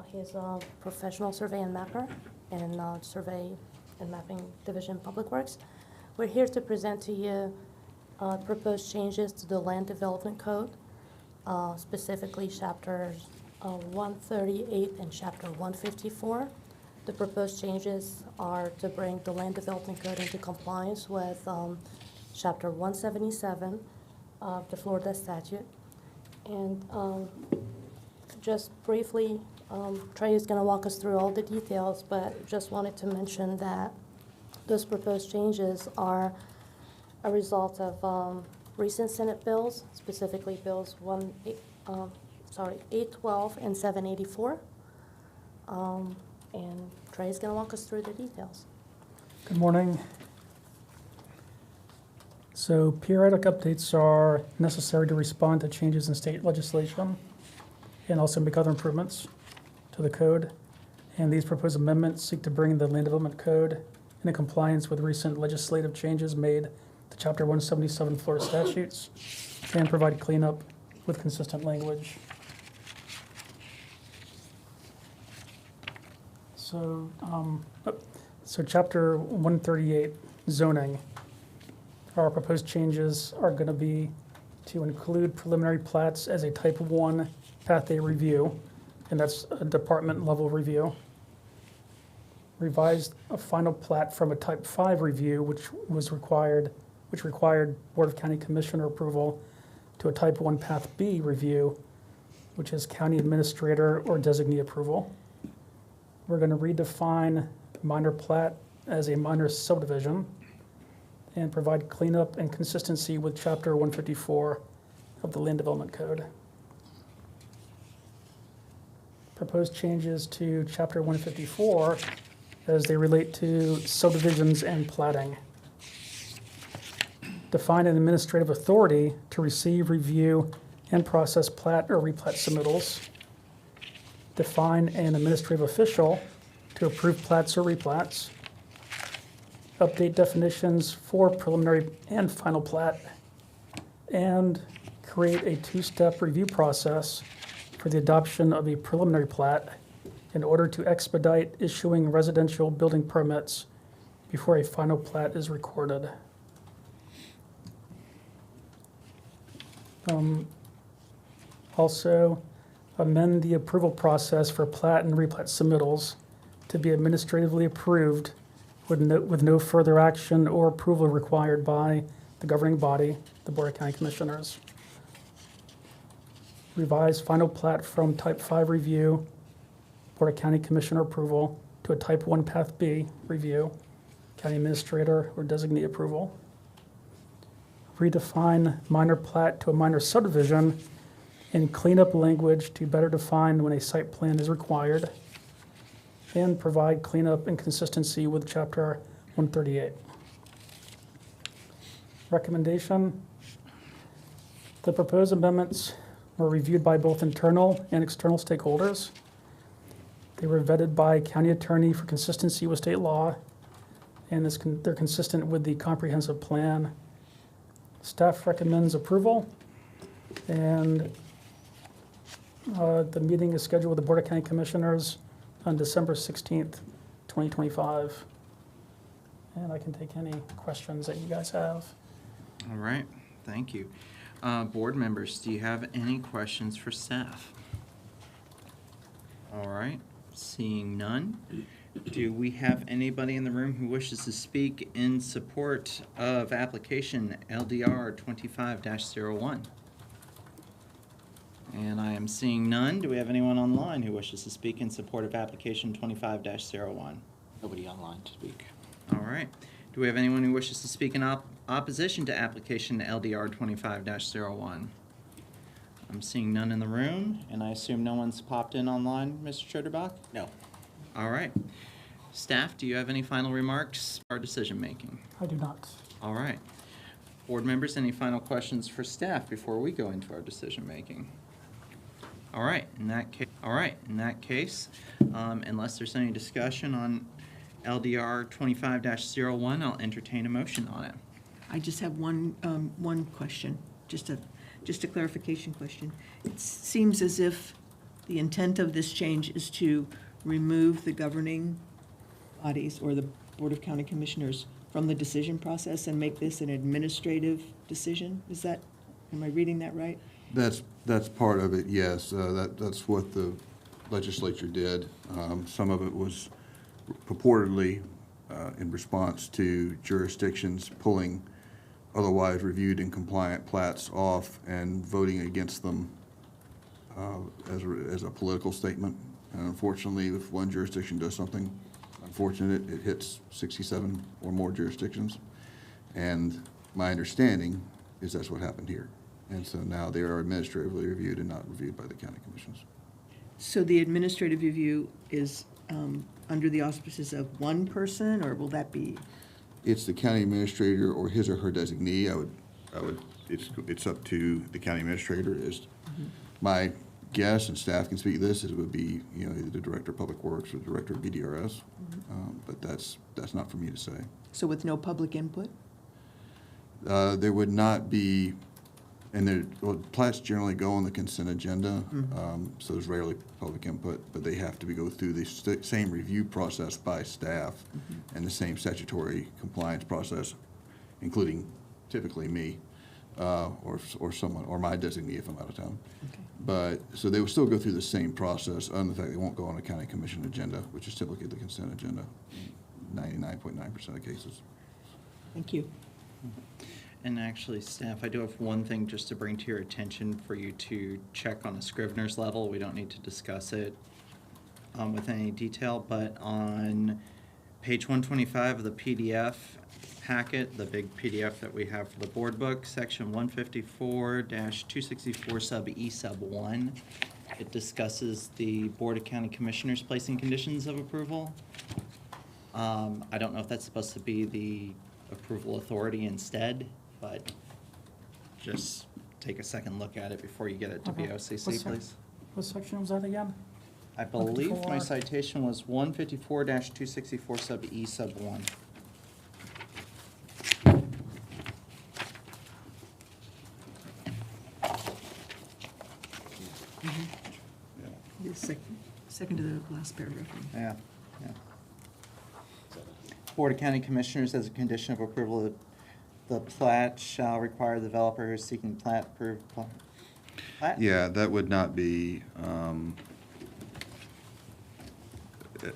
He's a professional survey and mapper in Survey and Mapping Division Public Works. We're here to present to you proposed changes to the Land Development Code, specifically chapters 138 and chapter 154. The proposed changes are to bring the Land Development Code into compliance with chapter 177 of the Florida statute. And just briefly, Trey is going to walk us through all the details, but just wanted to mention that those proposed changes are a result of recent Senate bills, specifically bills 812 and 784. And Trey is going to walk us through the details. Good morning. So periodic updates are necessary to respond to changes in state legislation and also make other improvements to the code. And these proposed amendments seek to bring the Land Development Code into compliance with recent legislative changes made to Chapter 177 Florida statutes and provide cleanup with consistent language. So, Chapter 138, zoning. Our proposed changes are going to be to include preliminary plats as a Type 1 Path A review, and that's a department level review. Revised a final plat from a Type 5 review, which required Board of County Commissioner approval, to a Type 1 Path B review, which is County Administrator or designee approval. We're going to redefine minor plat as a minor subdivision and provide cleanup and consistency with Chapter 154 of the Land Development Code. Proposed changes to Chapter 154 as they relate to subdivisions and platting. Define an administrative authority to receive, review, and process plat or replat submittals. Define an administrative official to approve plats or replats. Update definitions for preliminary and final plat. And create a two-step review process for the adoption of a preliminary plat in order to expedite issuing residential building permits before a final plat is recorded. Also, amend the approval process for plat and replat submittals to be administratively approved with no further action or approval required by the governing body, the Board of County Commissioners. Revise final plat from Type 5 review, Board of County Commissioner approval, to a Type 1 Path B review, County Administrator or designee approval. Redefine minor plat to a minor subdivision and clean up language to better define when a site plan is required, and provide cleanup and consistency with Chapter 138. Recommendation: the proposed amendments were reviewed by both internal and external stakeholders. They were vetted by county attorney for consistency with state law, and they're consistent with the comprehensive plan. Staff recommends approval, and the meeting is scheduled with the Board of County Commissioners on December 16th, 2025. And I can take any questions that you guys have. All right, thank you. Board members, do you have any questions for staff? All right, seeing none. Do we have anybody in the room who wishes to speak in support of application LDR 25-01? And I am seeing none. Do we have anyone online who wishes to speak in support of application 25-01? Nobody online to speak. All right. Do we have anyone who wishes to speak in opposition to application LDR 25-01? I'm seeing none in the room, and I assume no one's popped in online, Mr. Schroederbach? No. All right. Staff, do you have any final remarks for our decision-making? I do not. All right. Board members, any final questions for staff before we go into our decision-making? All right, in that case, unless there's any discussion on LDR 25-01, I'll entertain a motion on it. I just have one question, just a clarification question. It seems as if the intent of this change is to remove the governing bodies or the Board of County Commissioners from the decision process and make this an administrative decision? Am I reading that right? That's part of it, yes. That's what the legislature did. Some of it was purportedly in response to jurisdictions pulling otherwise reviewed and compliant plats off and voting against them as a political statement. And unfortunately, if one jurisdiction does something unfortunate, it hits 67 or more jurisdictions. And my understanding is that's what happened here. And so now they are administratively reviewed and not reviewed by the county commissions. So the administrative review is under the auspices of one person, or will that be? It's the county administrator or his or her designee. It's up to the county administrator. My guess, and staff can speak to this, is it would be, either the director of public works or the director of BDRS. But that's not for me to say. So with no public input? There would not be, and plats generally go on the consent agenda, so there's rarely public input, but they have to go through the same review process by staff and the same statutory compliance process, including typically me or someone, or my designee if I'm out of town. Okay. But, so they will still go through the same process, other than the fact they won't go on a county commission agenda, which is typically the consent agenda, 99.9% of cases. Thank you. And actually, staff, I do have one thing just to bring to your attention for you to check on a Scrivener's level. We don't need to discuss it with any detail, but on page 125 of the PDF packet, the big PDF that we have for the board book, section 154-264 sub E sub 1, it discusses the Board of County Commissioners placing conditions of approval. I don't know if that's supposed to be the approval authority instead, but just take a second look at it before you get it to BOCC, please. What section was that again? I believe my 154. citation was 154-264 sub E sub 1. The second to the last paragraph. Yeah. Board of County Commissioners, as a condition of approval, the plat shall require the developer who is seeking plat approved plat? Yeah, that would not be,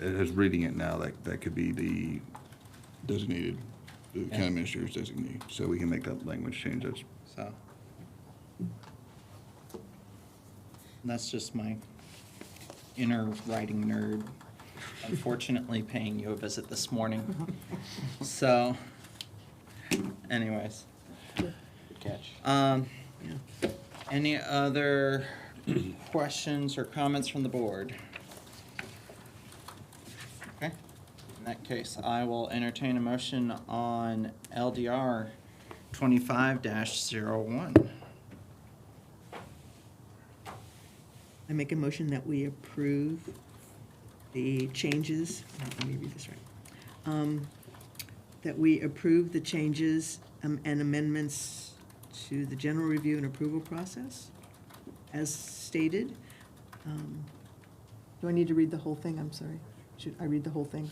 as reading it now, that could be the designated, the county administrator's designee. So we can make that language change. So. That's just my inner writing nerd, unfortunately paying you a visit this morning. So, anyways. Good catch. Any other questions or comments from the board? Okay, in that case, I will entertain a motion on LDR 25-01. I make a motion that we approve the changes, let me read this right. That we approve the changes and amendments to the general review and approval process as stated. Do I need to read the whole thing? I'm sorry. Should I read the whole thing?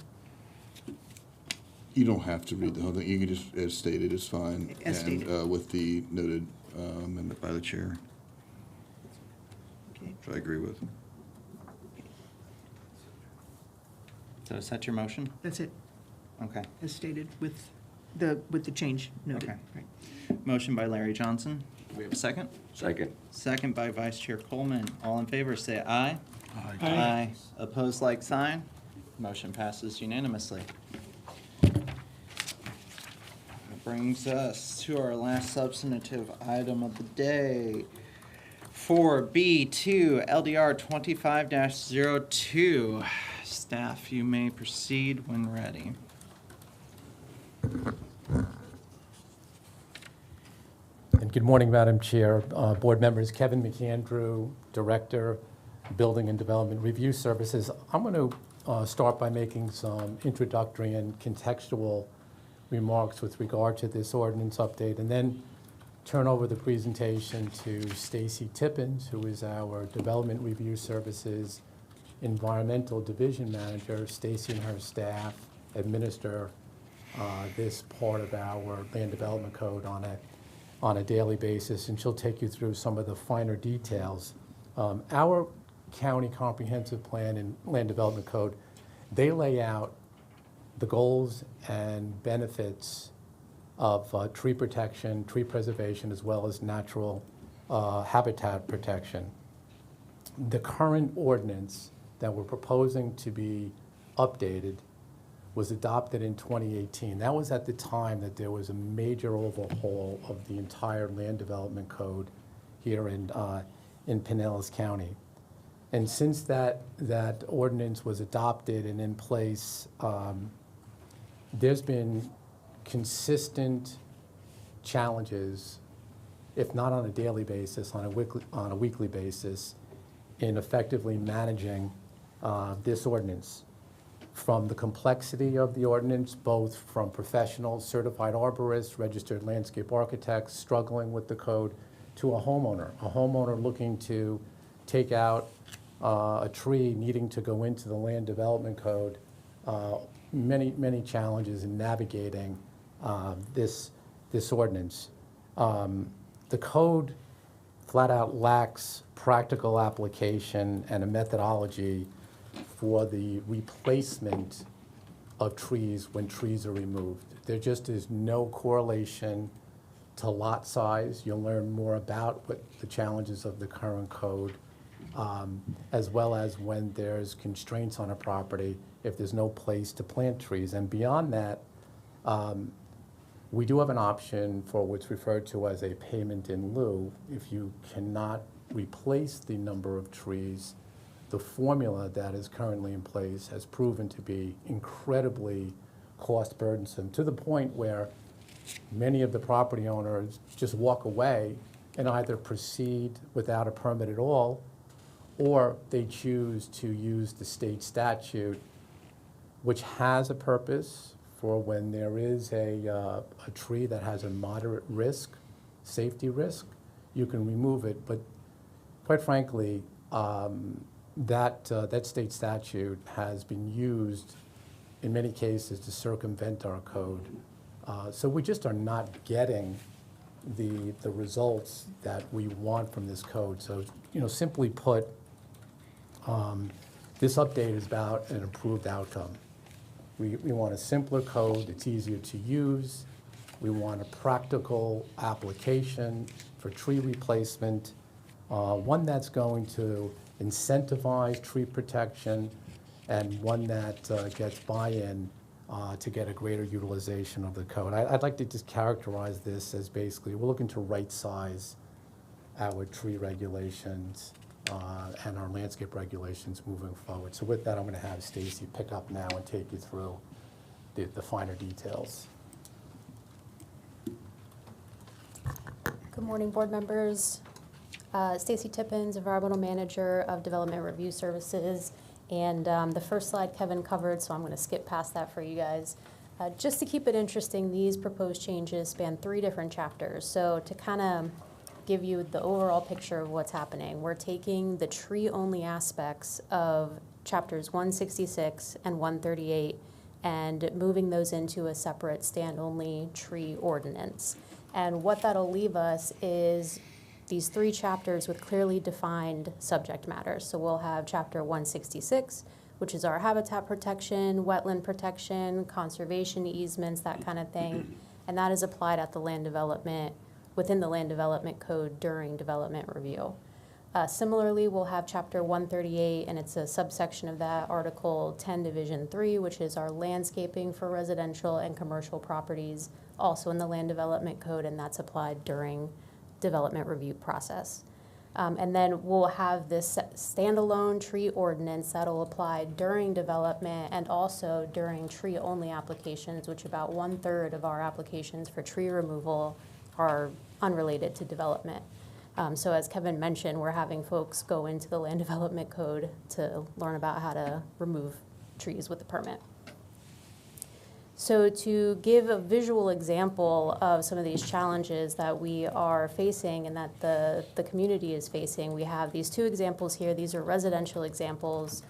You don't have to read the whole thing. You can just, as stated, is fine. As stated. And with the noted amendment by the chair, Okay. which I agree with. So is that your motion? That's it, Okay. as stated with the change noted. Okay. Right. Motion by Larry Johnson. Do we have a second? Second. Second by Vice Chair Coleman. All in favor, say aye. Aye. Aye. Opposed, like sign. Motion passes unanimously. brings us to our last substantive item of the day. 4B2 LDR 25-02. Staff, you may proceed when ready. And good morning, Madam Chair, board members. Kevin McAndrew, Director, Building and Development Review Services. I'm going to start by making some introductory and contextual remarks with regard to this ordinance update, and then turn over the presentation to Stacy Tippins, who is our Development Review Services Environmental Division Manager. Stacy and her staff administer this part of our land development code on a daily basis, and she'll take you through some of the finer details. Our county comprehensive plan and land development code, they lay out the goals and benefits of tree protection, tree preservation, as well as natural habitat protection. The current ordinance that we're proposing to be updated was adopted in 2018. That was at the time that there was a major overhaul of the entire land development code here in Pinellas County. And since that ordinance was adopted and in place, there's been consistent challenges, if not on a daily basis, on a weekly basis, in effectively managing this ordinance. From the complexity of the ordinance, both from professionals, certified arborists, registered landscape architects struggling with the code, to a homeowner looking to take out a tree needing to go into the land development code. Many challenges in navigating this ordinance. The code flat out lacks practical application and a methodology for the replacement of trees when trees are removed. There just is no correlation to lot size. You'll learn more about what the challenges of the current code, as well as when there's constraints on a property, if there's no place to plant trees. And beyond that, we do have an option for what's referred to as a payment in lieu. If you cannot replace the number of trees, the formula that is currently in place has proven to be incredibly cost burdensome, to the point where many of the property owners just walk away and either proceed without a permit at all, or they choose to use the state statute, which has a purpose for when there is a tree that has a moderate risk, safety risk, you can remove it. But quite frankly, that state statute has been used in many cases to circumvent our code. So we just are not getting the results that we want from this code. So, simply put, this update is about an improved outcome. We want a simpler code that's easier to use. We want a practical application for tree replacement, one that's going to incentivize tree protection, and one that gets buy-in to get a greater utilization of the code. I'd like to just characterize this as basically we're looking to right-size our tree regulations and our landscape regulations moving forward. So with that, I'm going to have Stacy pick up now and take you through the finer details. Good morning, board members. Stacy Tippins, Environmental Manager of Development Review Services. And the first slide Kevin covered, so I'm going to skip past that for you guys. Just to keep it interesting, these proposed changes span 3 different chapters. So to kind of give you the overall picture of what's happening, we're taking the tree-only aspects of chapters 166 and 138 and moving those into a separate stand-only tree ordinance. And what that'll leave us is these 3 chapters with clearly defined subject matter. So we'll have chapter 166, which is our habitat protection, wetland protection, conservation easements, that kind of thing. And that is applied at the land development, within the land development code during development review. Similarly, we'll have Chapter 138, and it's a subsection of that, Article 10, Division 3, which is our landscaping for residential and commercial properties, also in the Land Development Code, and that's applied during development review process. And then we'll have this standalone tree ordinance that'll apply during development and also during tree-only applications, which about 1/3 of our applications for tree removal are unrelated to development. So as Kevin mentioned, we're having folks go into the Land Development Code to learn about how to remove trees with a permit. So to give a visual example of some of these challenges that we are facing and that the community is facing, we have these two examples here. These are residential examples.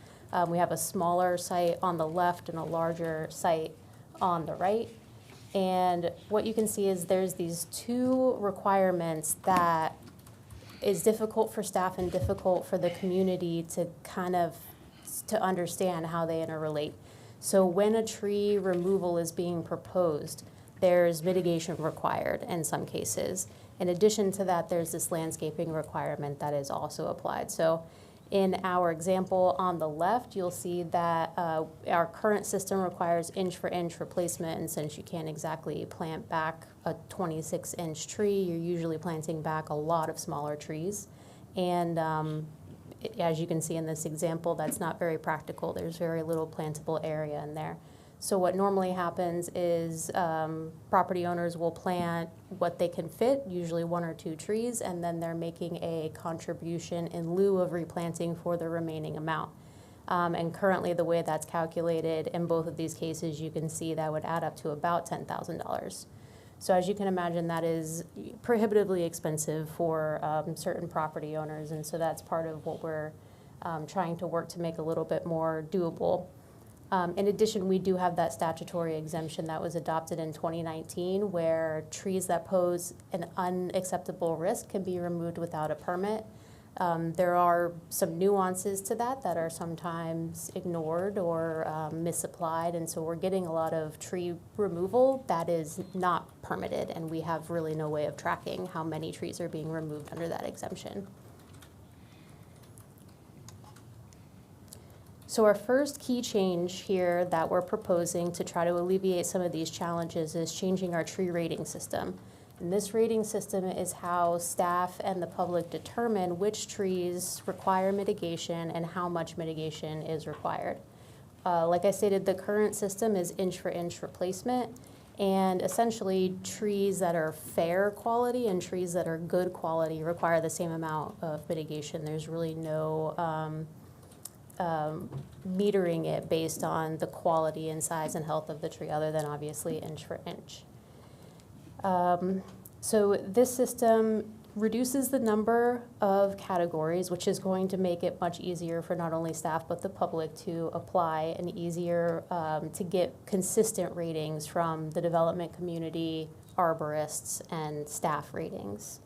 We have a smaller site on the left and a larger site on the right. And what you can see is there's these two requirements that is difficult for staff and difficult for the community to to understand how they interrelate. So when a tree removal is being proposed, there's mitigation required in some cases. In addition to that, there's this landscaping requirement that is also applied. So in our example on the left, you'll see that our current system requires inch-for-inch replacement, and since you can't exactly plant back a 26-inch tree, you're usually planting back a lot of smaller trees. And as you can see in this example, that's not very practical. There's very little plantable area in there. So what normally happens is property owners will plant what they can fit, usually 1 or 2 trees, and then they're making a contribution in lieu of replanting for the remaining amount. And currently the way that's calculated in both of these cases, you can see that would add up to about $10,000. So as you can imagine, that is prohibitively expensive for certain property owners, and so that's part of what we're trying to work to make a little bit more doable. In addition, we do have that statutory exemption that was adopted in 2019 where trees that pose an unacceptable risk can be removed without a permit. There are some nuances to that are sometimes ignored or misapplied, and so we're getting a lot of tree removal that is not permitted, and we have really no way of tracking how many trees are being removed under that exemption. So our first key change here that we're proposing to try to alleviate some of these challenges is changing our tree rating system. And this rating system is how staff and the public determine which trees require mitigation and how much mitigation is required. Like I stated, the current system is inch-for-inch replacement, and essentially trees that are fair quality and trees that are good quality require the same amount of mitigation. There's really no metering it based on the quality and size and health of the tree, other than obviously inch for inch. So this system reduces the number of categories, which is going to make it much easier for not only staff but the public to apply, and easier to get consistent ratings from the development community, arborists, and staff ratings.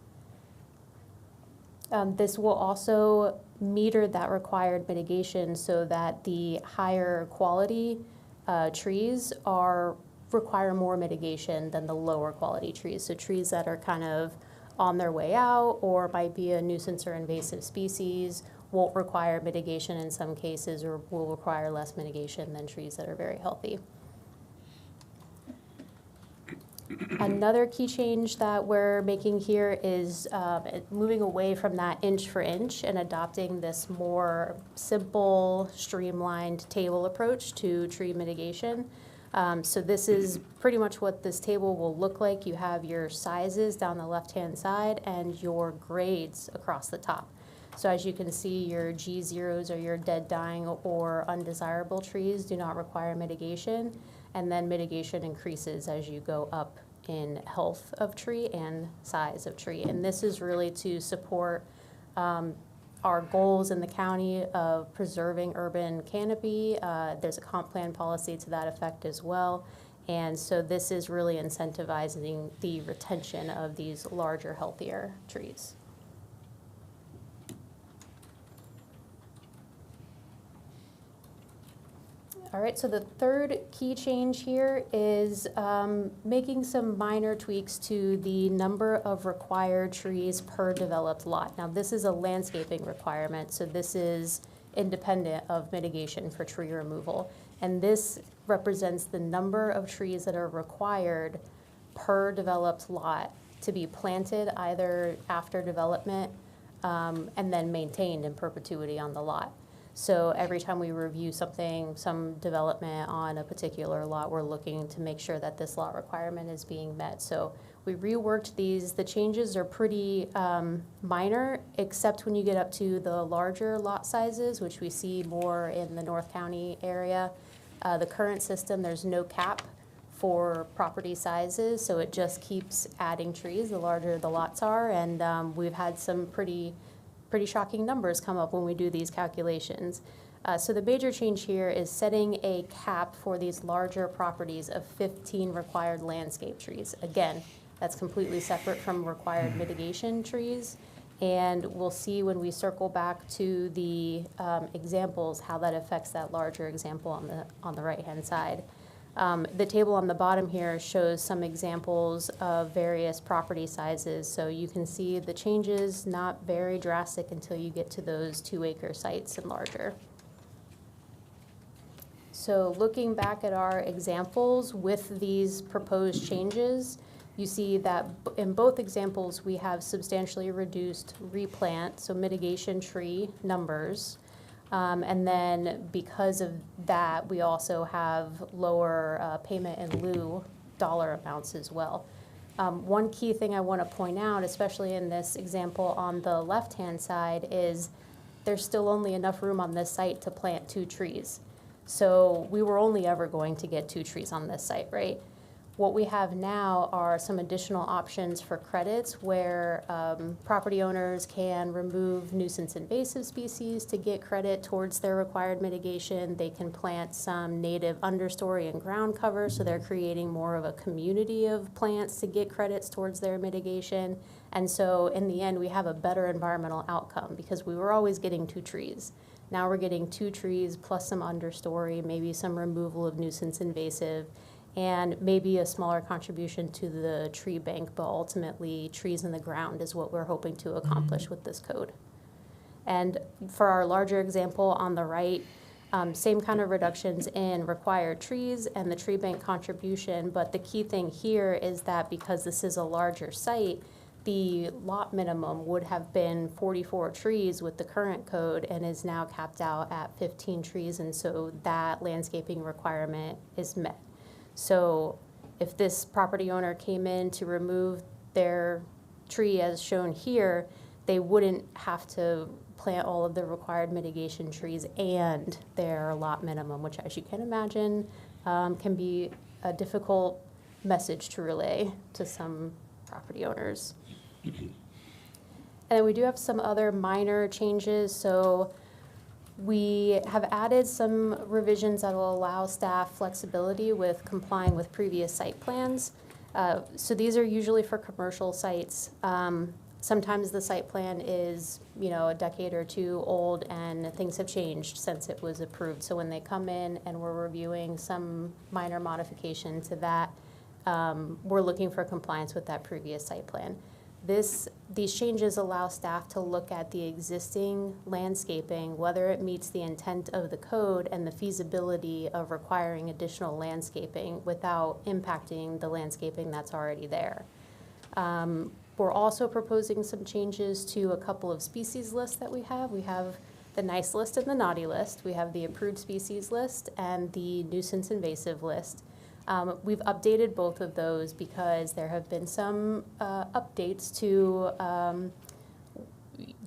This will also meter that required mitigation so that the higher quality trees require more mitigation than the lower quality trees. So trees that are kind of on their way out or might be a nuisance or invasive species won't require mitigation in some cases, or will require less mitigation than trees that are very healthy. Another key change that we're making here is moving away from that inch for inch and adopting this more simple, streamlined table approach to tree mitigation. So this is pretty much what this table will look like. You have your sizes down the left-hand side and your grades across the top. So as you can see, your G0s or your dead, dying, or undesirable trees do not require mitigation, and then mitigation increases as you go up in health of tree and size of tree. And this is really to support our goals in the county of preserving urban canopy. There's a comp plan policy to that effect as well. And so this is really incentivizing the retention of these larger, healthier trees. All right, so the third key change here is making some minor tweaks to the number of required trees per developed lot. Now, this is a landscaping requirement, so this is independent of mitigation for tree removal. And this represents the number of trees that are required per developed lot to be planted either after development and then maintained in perpetuity on the lot. So every time we review something, some development on a particular lot, we're looking to make sure that this lot requirement is being met. So we reworked these. The changes are pretty minor, except when you get up to the larger lot sizes, which we see more in the North County area. The current system, there's no cap for property sizes, so it just keeps adding trees the larger the lots are, and we've had some pretty shocking numbers come up when we do these calculations. So the major change here is setting a cap for these larger properties of 15 required landscape trees. Again, that's completely separate from required mitigation trees, and we'll see when we circle back to the examples how that affects that larger example on the right-hand side. The table on the bottom here shows some examples of various property sizes, so you can see the changes not very drastic until you get to those 2-acre sites and larger. So looking back at our examples with these proposed changes, you see that in both examples we have substantially reduced replant, so mitigation tree numbers. And then because of that, we also have lower payment in lieu dollar amounts as well. One key thing I want to point out, especially in this example on the left-hand side, is there's still only enough room on this site to plant 2 trees. So we were only ever going to get 2 trees on this site, right? What we have now are some additional options for credits where property owners can remove nuisance invasive species to get credit towards their required mitigation. They can plant some native understory and ground cover, so they're creating more of a community of plants to get credits towards their mitigation. And so in the end, we have a better environmental outcome because we were always getting 2 trees. Now we're getting 2 trees plus some understory, maybe some removal of nuisance invasive, and maybe a smaller contribution to the tree bank, but ultimately trees in the ground is what we're hoping to accomplish with this code. And for our larger example on the right, same kind of reductions in required trees and the tree bank contribution, but the key thing here is that because this is a larger site, the lot minimum would have been 44 trees with the current code and is now capped out at 15 trees, and so that landscaping requirement is met. So if this property owner came in to remove their tree as shown here, they wouldn't have to plant all of the required mitigation trees and their lot minimum, which, as you can imagine, can be a difficult message to relay to some property owners. And then we do have some other minor changes. So we have added some revisions that will allow staff flexibility with complying with previous site plans. So these are usually for commercial sites. Sometimes the site plan is, a decade or 2 old and things have changed since it was approved. So when they come in and we're reviewing some minor modification to that, we're looking for compliance with that previous site plan. These changes allow staff to look at the existing landscaping, whether it meets the intent of the code and the feasibility of requiring additional landscaping without impacting the landscaping that's already there. We're also proposing some changes to a couple of species lists that we have. We have the nice list and the naughty list. We have the approved species list and the nuisance invasive list. We've updated both of those because there have been some updates to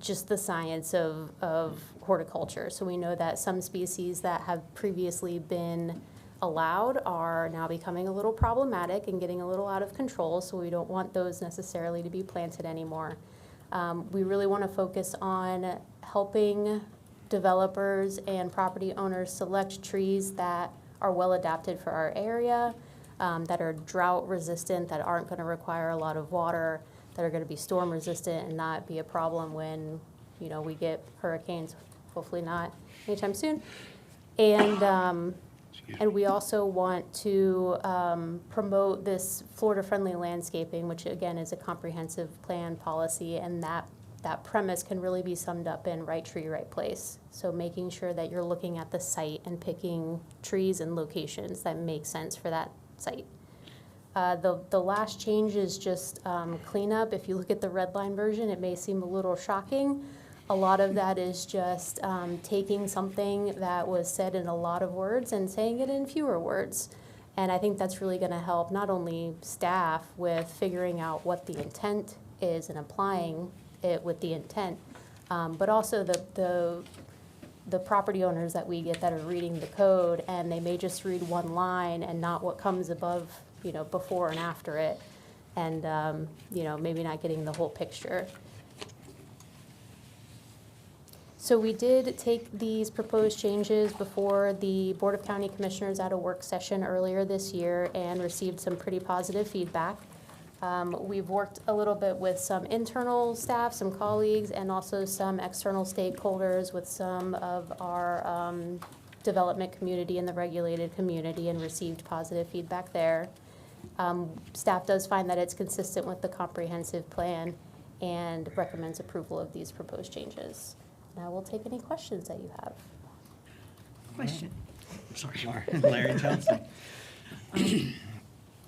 just the science of horticulture. So we know that some species that have previously been allowed are now becoming a little problematic and getting a little out of control, so we don't want those necessarily to be planted anymore. We really want to focus on helping developers and property owners select trees that are well adapted for our area, that are drought resistant, that aren't going to require a lot of water, that are going to be storm resistant and not be a problem when we get hurricanes, hopefully not anytime soon. And And we also want to promote this Florida-friendly landscaping, which again is a comprehensive plan policy, and that premise can really be summed up in right tree, right place. So making sure that you're looking at the site and picking trees and locations that make sense for that site. The last change is just cleanup. If you look at the red line version, it may seem a little shocking. A lot of that is just taking something that was said in a lot of words and saying it in fewer words. And I think that's really going to help not only staff with figuring out what the intent is and applying it with the intent, but also the property owners that we get that are reading the code, and they may just read one line and not what comes above, before and after it, and maybe not getting the whole picture. So we did take these proposed changes before the Board of County Commissioners at a work session earlier this year and received some pretty positive feedback. We've worked a little bit with some internal staff, some colleagues, and also some external stakeholders with some of our development community and the regulated community, and received positive feedback there. Staff does find that it's consistent with the comprehensive plan and recommends approval of these proposed changes. Now we'll take any questions that you have. Question. Sorry, Larry Johnson.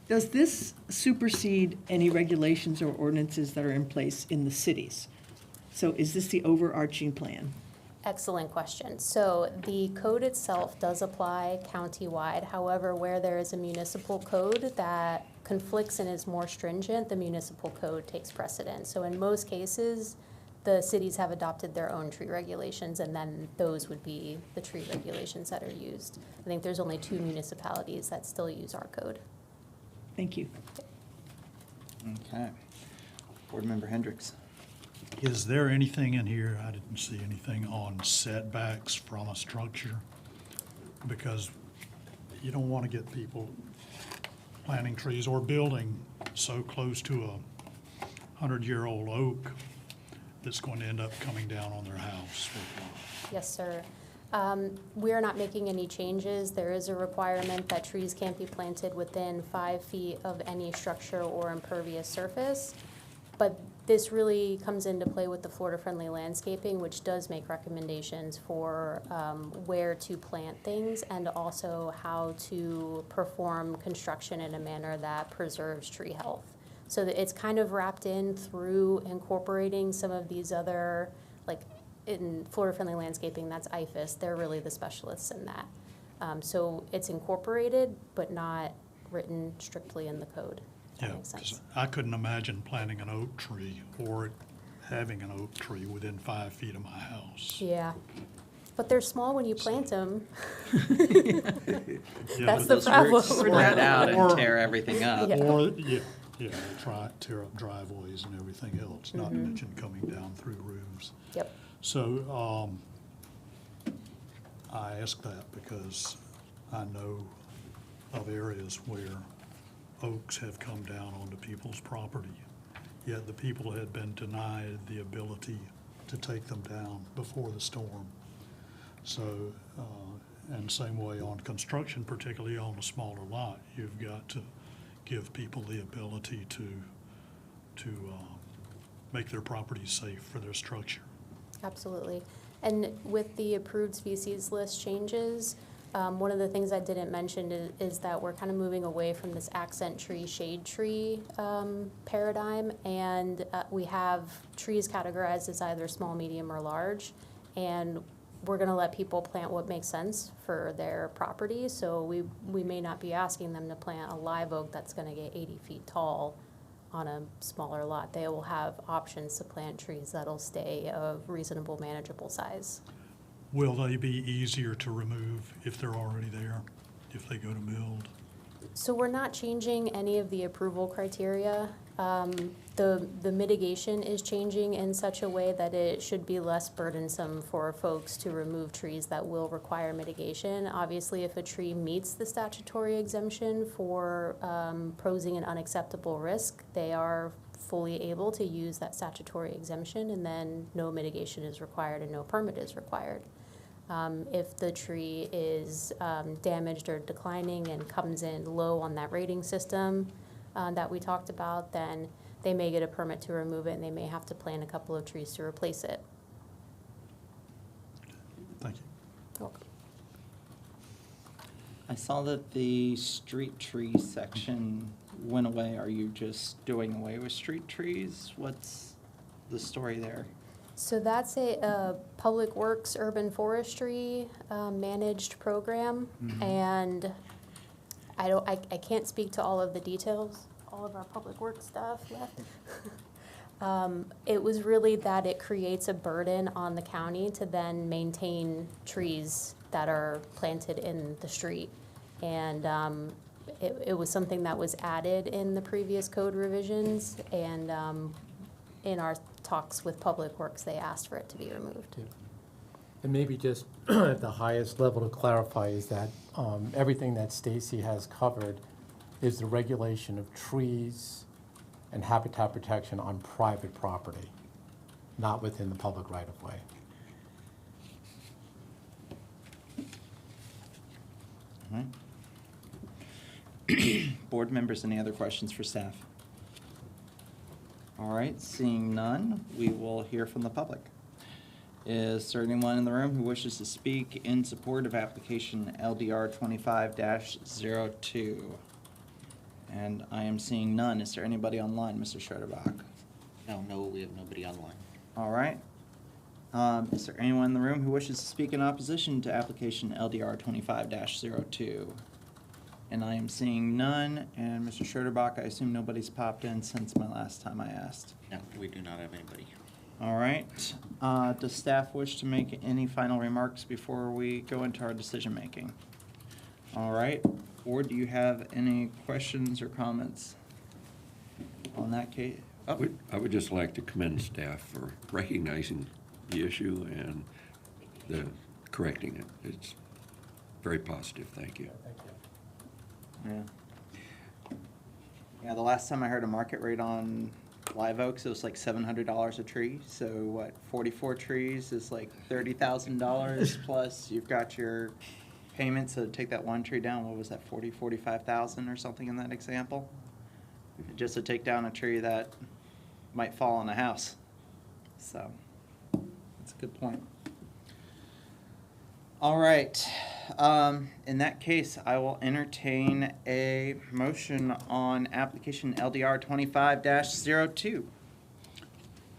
Does this supersede any regulations or ordinances that are in place in the cities? So is this the overarching plan? Excellent question. So the code itself does apply countywide. However, where there is a municipal code that conflicts and is more stringent, the municipal code takes precedence. So in most cases, the cities have adopted their own tree regulations, and then those would be the tree regulations that are used. I think there's only 2 municipalities that still use our code. Thank you. Okay. Board Member Hendricks. Is there anything in here, I didn't see anything on setbacks from a structure? Because you don't want to get people planting trees or building so close to a 100-year-old oak that's going to end up coming down on their house. Yes, sir. We are not making any changes. There is a requirement that trees can't be planted within 5 feet of any structure or impervious surface. But this really comes into play with the Florida-friendly landscaping, which does make recommendations for where to plant things and also how to perform construction in a manner that preserves tree health. So that it's kind of wrapped in through incorporating some of these other, like in Florida-friendly landscaping, that's IFAS. They're really the specialists in that. So it's incorporated, but not written strictly in the code. Yeah, because I couldn't imagine planting an oak tree or having an oak tree within 5 feet of my house. Yeah, but they're small when you plant them. Yeah, That's the problem. Spread out and tear everything up. Yeah. Or, they tear up driveways and everything else, not to mention coming down through roofs. Yep. So I ask that because I know of areas where oaks have come down onto people's property, yet the people had been denied the ability to take them down before the storm. So, and same way on construction, particularly on a smaller lot, you've got to give people the ability to make their property safe for their structure. Absolutely. And with the approved species list changes, one of the things I didn't mention is that we're kind of moving away from this accent tree, shade tree paradigm, and we have trees categorized as either small, medium, or large, and we're going to let people plant what makes sense for their property. So we may not be asking them to plant a live oak that's going to get 80 feet tall on a smaller lot. They will have options to plant trees that'll stay of reasonable, manageable size. Will they be easier to remove if they're already there, if they go to build? So we're not changing any of the approval criteria. The mitigation is changing in such a way that it should be less burdensome for folks to remove trees that will require mitigation. Obviously, if a tree meets the statutory exemption for posing an unacceptable risk, they are fully able to use that statutory exemption, and then no mitigation is required and no permit is required. If the tree is damaged or declining and comes in low on that rating system that we talked about, then they may get a permit to remove it, and they may have to plant a couple of trees to replace it. Thank you. You're welcome. I saw that the street tree section went away. Are you just doing away with street trees? What's the story there? So that's a Public Works Urban Forestry managed program, and I can't speak to all of the details, all of our Public Works staff left. It was really that it creates a burden on the county to then maintain trees that are planted in the street. And it was something that was added in the previous code revisions, and in our talks with Public Works, they asked for it to be removed. And maybe just at the highest level to clarify is that everything that Stacy has covered is the regulation of trees and habitat protection on private property, not within the public right-of-way. All right. Board members, any other questions for staff? All right, seeing none, we will hear from the public. Is there anyone in the room who wishes to speak in support of application LDR 25-02? And I am seeing none. Is there anybody online, Mr. Schroederbach? No, we have nobody online. All right. Is there anyone in the room who wishes to speak in opposition to application LDR 25-02? And I am seeing none. And Mr. Schroederbach, I assume nobody's popped in since my last time I asked. No, we do not have anybody. All right. Does staff wish to make any final remarks before we go into our decision-making? All right. Board, do you have any questions or comments on that case? Oh. I would just like to commend staff for recognizing the issue and correcting it. It's very positive. Thank you. Thank you. Yeah, the last time I heard a market rate on live oaks, it was like $700 a tree. So what, 44 trees is like $30,000 plus you've got your payments to take that one tree down. What was that, 45,000 or something in that example? Just to take down a tree that might fall on a house. So that's a good point. All right. In that case, I will entertain a motion on application LDR 25-02.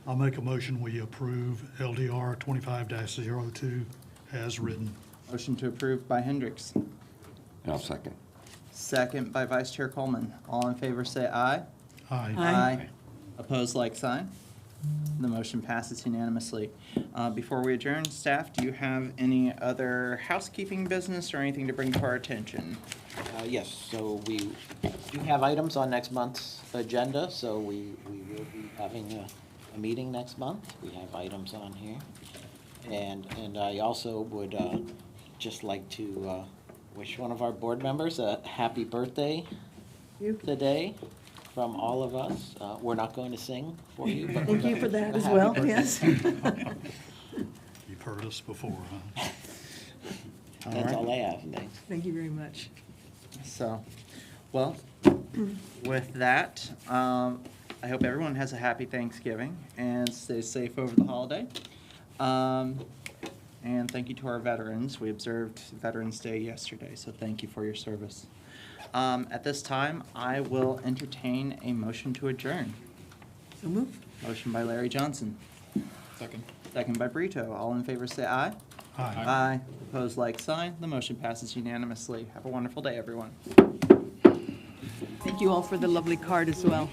I'll make a motion, we approve LDR 25-02 as written. Motion to approve by Hendricks. I'll second. Second by Vice Chair Coleman. All in favor say aye. Aye. Aye. Opposed, like sign. The motion passes unanimously. Before we adjourn, staff, do you have any other housekeeping business or anything to bring to our attention? Yes, so we do have items on next month's agenda, so we will be having a meeting next month. We have items on here. And I also would just like to wish one of our board members a happy birthday today from all of us. We're not going to sing for you, but Thank you for that as well, yes. You've heard us before, huh? That's all I have, thanks. Thank you very much. So, well, with that, I hope everyone has a happy Thanksgiving and stays safe over the holiday. And thank you to our veterans. We observed Veterans Day yesterday, so thank you for your service. At this time, I will entertain a motion to adjourn. So moved. Motion by Larry Johnson. Second. Second by Brito. All in favor say aye. Aye. Aye. Opposed, like sign. The motion passes unanimously. Have a wonderful day, everyone. Thank you all for the lovely card as well.